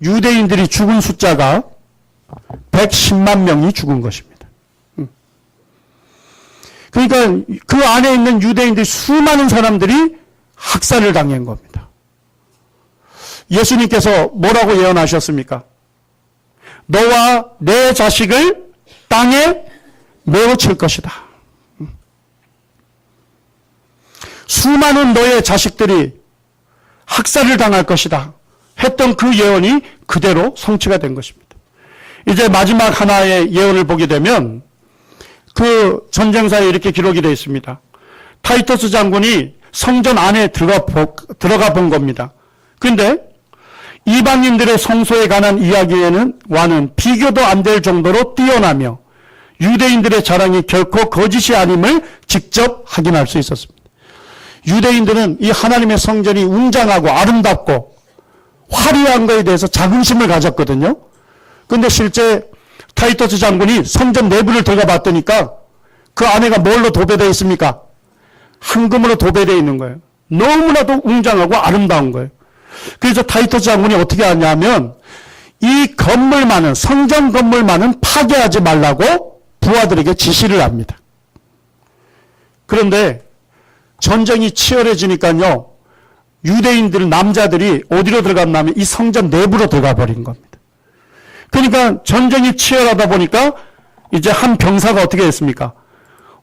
유대인들이 죽은 숫자가 110만 명이 죽은 것입니다. 그러니까 그 안에 있는 유대인들이 수많은 사람들이 학살을 당한 겁니다. 예수님께서 뭐라고 예언하셨습니까? 너와 내 자식을 땅에 메워칠 것이다. 수많은 너의 자식들이 학살을 당할 것이다. 했던 그 예언이 그대로 성취가 된 것입니다. 이제 마지막 하나의 예언을 보게 되면 그 전쟁사에 이렇게 기록이 되어 있습니다. 타이터스 장군이 성전 안에 들어가 본 겁니다. 그런데 이방인들의 성소에 관한 이야기와는 비교도 안 될 정도로 뛰어나며 유대인들의 자랑이 결코 거짓이 아님을 직접 확인할 수 있었습니다. 유대인들은 이 하나님의 성전이 웅장하고 아름답고 화려한 것에 대해서 자긍심을 가졌거든요. 그런데 실제 타이터스 장군이 성전 내부를 들어가 봤더니까 그 안에가 뭘로 도배되어 있습니까? 황금으로 도배되어 있는 거예요. 너무나도 웅장하고 아름다운 거예요. 그래서 타이터스 장군이 어떻게 하냐면 이 건물만은 성전 건물만은 파괴하지 말라고 부하들에게 지시를 합니다. 그런데 전쟁이 치열해지니까요. 유대인들 남자들이 어디로 들어갔냐면 이 성전 내부로 들어가 버린 겁니다. 그러니까 전쟁이 치열하다 보니까 이제 한 병사가 어떻게 했습니까?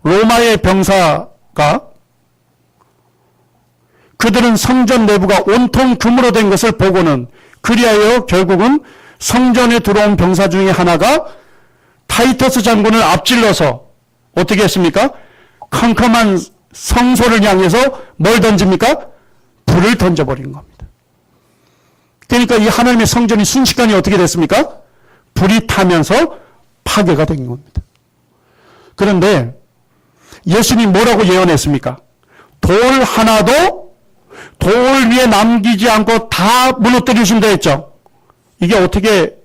로마의 병사가 그들은 성전 내부가 온통 금으로 된 것을 보고는 그리하여 결국은 성전에 들어온 병사 중에 하나가 타이터스 장군을 앞질러서 어떻게 했습니까? 컴컴한 성소를 향해서 뭘 던집니까? 불을 던져버린 겁니다. 그러니까 이 하나님의 성전이 순식간에 어떻게 됐습니까? 불이 타면서 파괴가 된 겁니다. 그런데 예수님 뭐라고 예언했습니까? 돌 하나도 돌 위에 남기지 않고 다 무너뜨리신다 했죠. 이게 어떻게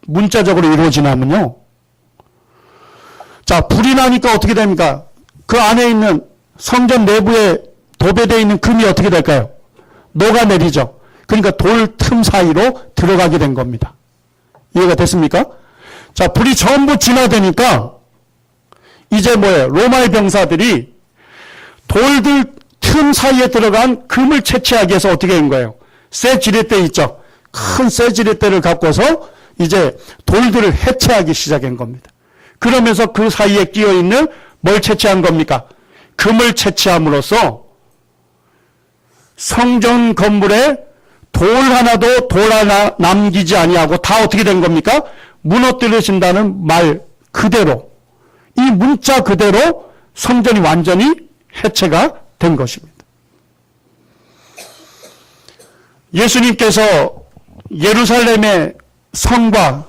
문자적으로 이루어지냐면요. 자, 불이 나니까 어떻게 됩니까? 그 안에 있는 성전 내부에 도배되어 있는 금이 어떻게 될까요? 녹아내리죠. 그러니까 돌 틈 사이로 들어가게 된 겁니다. 이해가 됐습니까? 자, 불이 전부 진화되니까 이제 뭐예요? 로마의 병사들이 돌들 틈 사이에 들어간 금을 채취하기 위해서 어떻게 한 거예요? 쇠 지렛대 있죠? 큰 쇠 지렛대를 갖고서 이제 돌들을 해체하기 시작한 겁니다. 그러면서 그 사이에 끼어 있는 뭘 채취한 겁니까? 금을 채취함으로써 성전 건물에 돌 하나도 돌 하나 남기지 아니하고 다 어떻게 된 겁니까? 무너뜨려진다는 말 그대로, 이 문자 그대로 성전이 완전히 해체가 된 것입니다. 예수님께서 예루살렘의 성과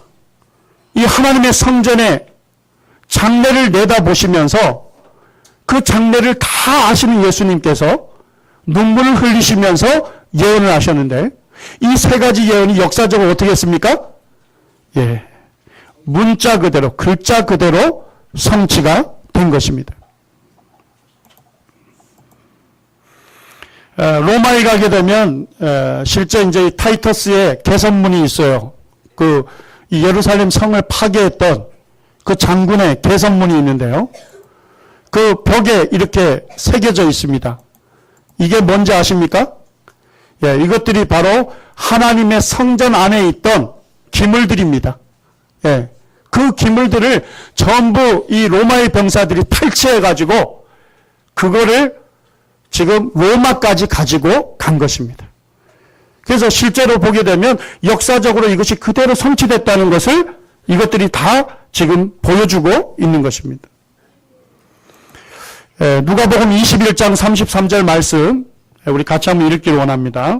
이 하나님의 성전의 장래를 내다보시면서 그 장래를 다 아시는 예수님께서 눈물을 흘리시면서 예언을 하셨는데 이 세 가지 예언이 역사적으로 어떻게 했습니까? 예, 문자 그대로, 글자 그대로 성취가 된 것입니다. 로마에 가게 되면 실제 이제 타이터스의 개선문이 있어요. 이 예루살렘 성을 파괴했던 그 장군의 개선문이 있는데요. 그 벽에 이렇게 새겨져 있습니다. 이게 뭔지 아십니까? 예, 이것들이 바로 하나님의 성전 안에 있던 기물들입니다. 예, 그 기물들을 전부 이 로마의 병사들이 탈취해가지고 그거를 지금 로마까지 가지고 간 것입니다. 그래서 실제로 보게 되면 역사적으로 이것이 그대로 성취됐다는 것을 이것들이 다 지금 보여주고 있는 것입니다. 누가복음 21장 33절 말씀 우리 같이 한번 읽기를 원합니다.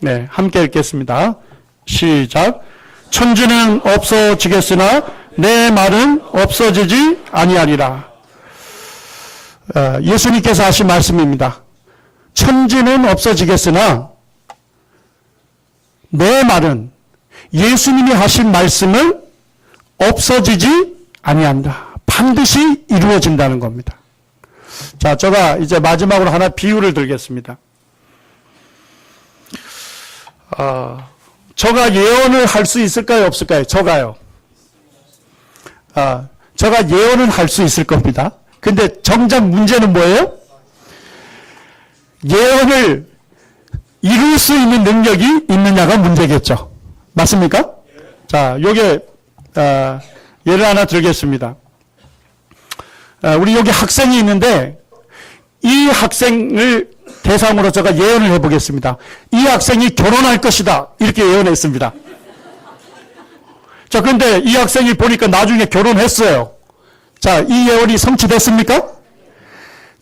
네, 함께 읽겠습니다. 시작. 천지는 없어지겠으나 내 말은 없어지지 아니하리라. 예수님께서 하신 말씀입니다. 천지는 없어지겠으나 내 말은, 예수님이 하신 말씀은 없어지지 아니한다. 반드시 이루어진다는 겁니다. 자, 제가 이제 마지막으로 하나 비유를 들겠습니다. 저가 예언을 할 수 있을까요, 없을까요? 저가요. 저가 예언을 할 수 있을 겁니다. 근데 정작 문제는 뭐예요? 예언을 이룰 수 있는 능력이 있느냐가 문제겠죠. 맞습니까? 자, 요게 예를 하나 들겠습니다. 우리 여기 학생이 있는데 이 학생을 대상으로 제가 예언을 해보겠습니다. 이 학생이 결혼할 것이다. 이렇게 예언했습니다. 자, 그런데 이 학생이 보니까 나중에 결혼했어요. 자, 이 예언이 성취됐습니까?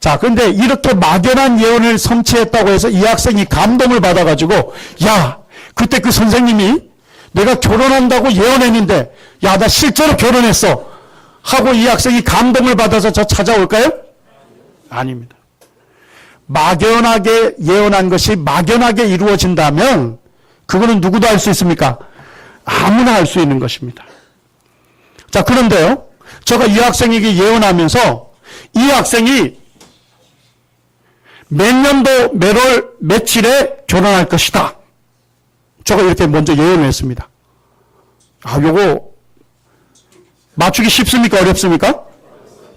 자, 그런데 이렇게 막연한 예언을 성취했다고 해서 이 학생이 감동을 받아가지고, 야, 그때 그 선생님이 내가 결혼한다고 예언했는데, 야, 나 실제로 결혼했어. 하고 이 학생이 감동을 받아서 저 찾아올까요? 아닙니다. 막연하게 예언한 것이 막연하게 이루어진다면, 그거는 누구도 할 수 있습니까? 아무나 할 수 있는 것입니다. 자, 그런데요, 제가 이 학생에게 예언하면서 이 학생이 몇 년도 몇 월 며칠에 결혼할 것이다. 제가 이렇게 먼저 예언을 했습니다. 요거 맞추기 쉽습니까? 어렵습니까?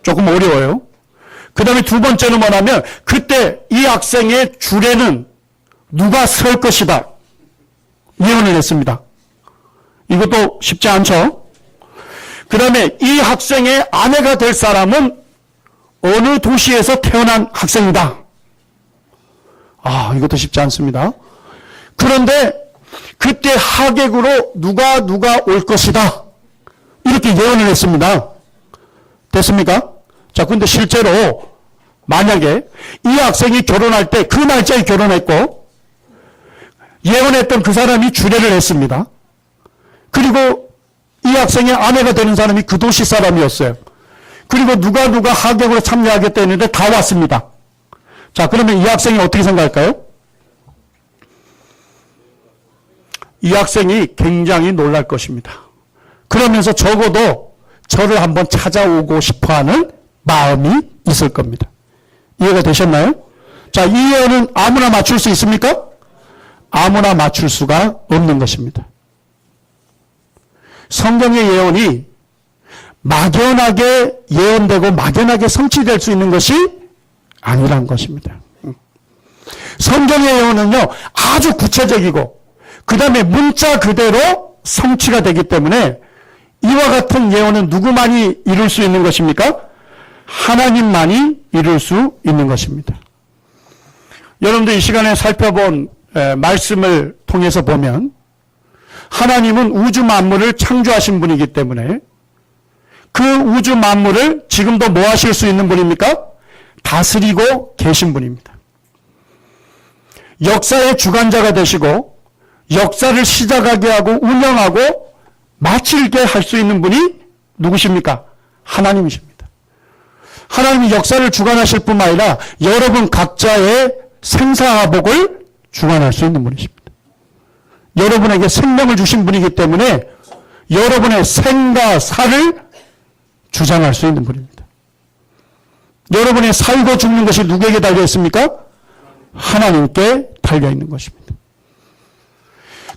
조금 어려워요. 그 다음에 두 번째는 뭐냐면 그때 이 학생의 줄에는 누가 설 것이다. 예언을 했습니다. 이것도 쉽지 않죠? 그 다음에 이 학생의 아내가 될 사람은 어느 도시에서 태어난 학생이다. 이것도 쉽지 않습니다. 그런데 그때 하객으로 누가 올 것이다. 이렇게 예언을 했습니다. 됐습니까? 자, 근데 실제로 만약에 이 학생이 결혼할 때 그 날짜에 결혼했고 예언했던 그 사람이 주례를 했습니다. 그리고 이 학생의 아내가 되는 사람이 그 도시 사람이었어요. 그리고 누가 하객으로 참여하겠다 했는데 다 왔습니다. 자, 그러면 이 학생이 어떻게 생각할까요? 이 학생이 굉장히 놀랄 것입니다. 그러면서 적어도 저를 한번 찾아오고 싶어하는 마음이 있을 겁니다. 이해가 되셨나요? 자, 이 예언은 아무나 맞출 수 있습니까? 아무나 맞출 수가 없는 것입니다. 성경의 예언이 막연하게 예언되고 막연하게 성취될 수 있는 것이 아니란 것입니다. 성경의 예언은요, 아주 구체적이고 그 다음에 문자 그대로 성취가 되기 때문에 이와 같은 예언은 누구만이 이룰 수 있는 것입니까? 하나님만이 이룰 수 있는 것입니다. 여러분들 이 시간에 살펴본 말씀을 통해서 보면 하나님은 우주 만물을 창조하신 분이기 때문에 그 우주 만물을 지금도 뭐 하실 수 있는 분입니까? 다스리고 계신 분입니다. 역사의 주관자가 되시고 역사를 시작하게 하고 운영하고 마치게 할 수 있는 분이 누구십니까? 하나님이십니다. 하나님이 역사를 주관하실 뿐만 아니라 여러분 각자의 생사화복을 주관할 수 있는 분이십니다. 여러분에게 생명을 주신 분이기 때문에 여러분의 생과 사를 주장할 수 있는 분입니다. 여러분의 살고 죽는 것이 누구에게 달려 있습니까? 하나님께 달려 있는 것입니다.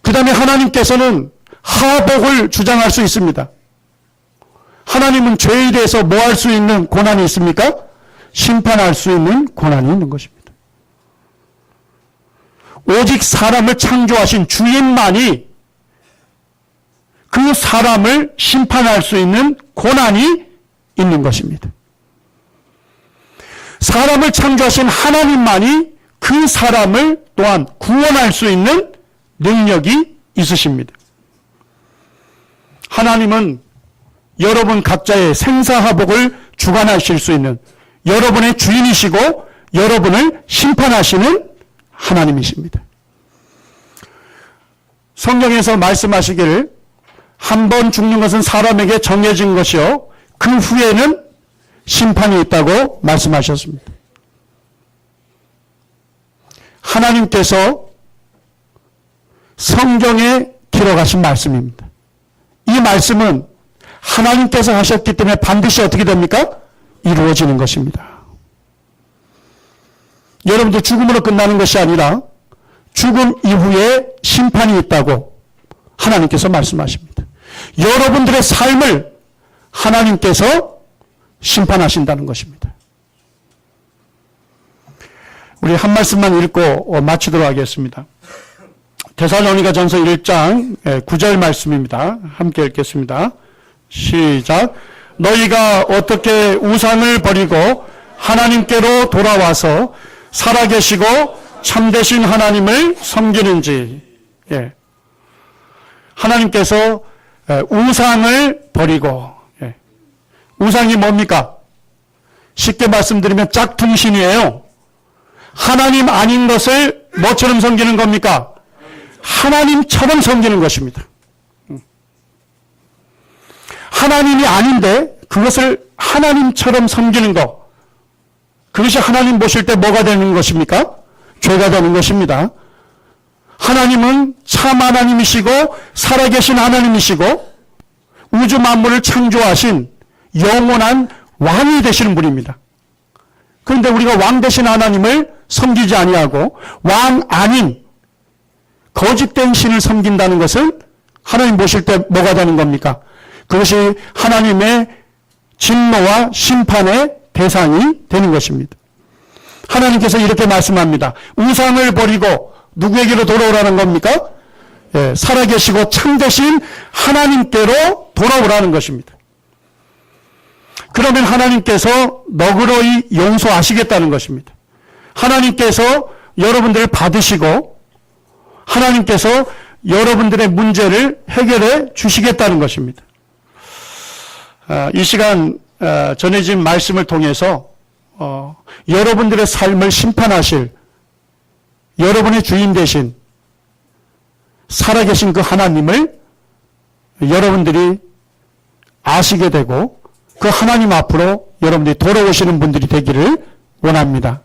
그 다음에 하나님께서는 하복을 주장할 수 있습니다. 하나님은 죄에 대해서 뭐 할 수 있는 권한이 있습니까? 심판할 수 있는 권한이 있는 것입니다. 오직 사람을 창조하신 주인만이 그 사람을 심판할 수 있는 권한이 있는 것입니다. 사람을 창조하신 하나님만이 그 사람을 또한 구원할 수 있는 능력이 있으십니다. 하나님은 여러분 각자의 생사화복을 주관하실 수 있는 여러분의 주인이시고 여러분을 심판하시는 하나님이십니다. 성경에서 말씀하시기를 한 번 죽는 것은 사람에게 정해진 것이요 그 후에는 심판이 있다고 말씀하셨습니다. 하나님께서 성경에 기록하신 말씀입니다. 이 말씀은 하나님께서 하셨기 때문에 반드시 어떻게 됩니까? 이루어지는 것입니다. 여러분들 죽음으로 끝나는 것이 아니라 죽음 이후에 심판이 있다고 하나님께서 말씀하십니다. 여러분들의 삶을 하나님께서 심판하신다는 것입니다. 우리 한 말씀만 읽고 마치도록 하겠습니다. 데살로니가전서 1장 9절 말씀입니다. 함께 읽겠습니다. 시작. 너희가 어떻게 우상을 버리고 하나님께로 돌아와서 살아계시고 참되신 하나님을 섬기는지. 예. 하나님께서 우상을 버리고, 예. 우상이 뭡니까? 쉽게 말씀드리면 짝퉁신이에요. 하나님 아닌 것을 뭐처럼 섬기는 겁니까? 하나님처럼 섬기는 것입니다. 하나님이 아닌데 그것을 하나님처럼 섬기는 것, 그것이 하나님 보실 때 뭐가 되는 것입니까? 죄가 되는 것입니다. 하나님은 참 하나님이시고 살아계신 하나님이시고 우주 만물을 창조하신 영원한 왕이 되시는 분입니다. 그런데 우리가 왕 되신 하나님을 섬기지 아니하고 왕 아닌 거짓된 신을 섬긴다는 것은 하나님 보실 때 뭐가 되는 겁니까? 그것이 하나님의 진노와 심판의 대상이 되는 것입니다. 하나님께서 이렇게 말씀합니다. 우상을 버리고 누구에게로 돌아오라는 겁니까? 예, 살아계시고 참되신 하나님께로 돌아오라는 것입니다. 그러면 하나님께서 너그러이 용서하시겠다는 것입니다. 하나님께서 여러분들을 받으시고 하나님께서 여러분들의 문제를 해결해 주시겠다는 것입니다. 이 시간 전해진 말씀을 통해서 여러분들의 삶을 심판하실 여러분의 주인 되신 살아계신 그 하나님을 여러분들이 아시게 되고 그 하나님 앞으로 여러분들이 돌아오시는 분들이 되기를 원합니다.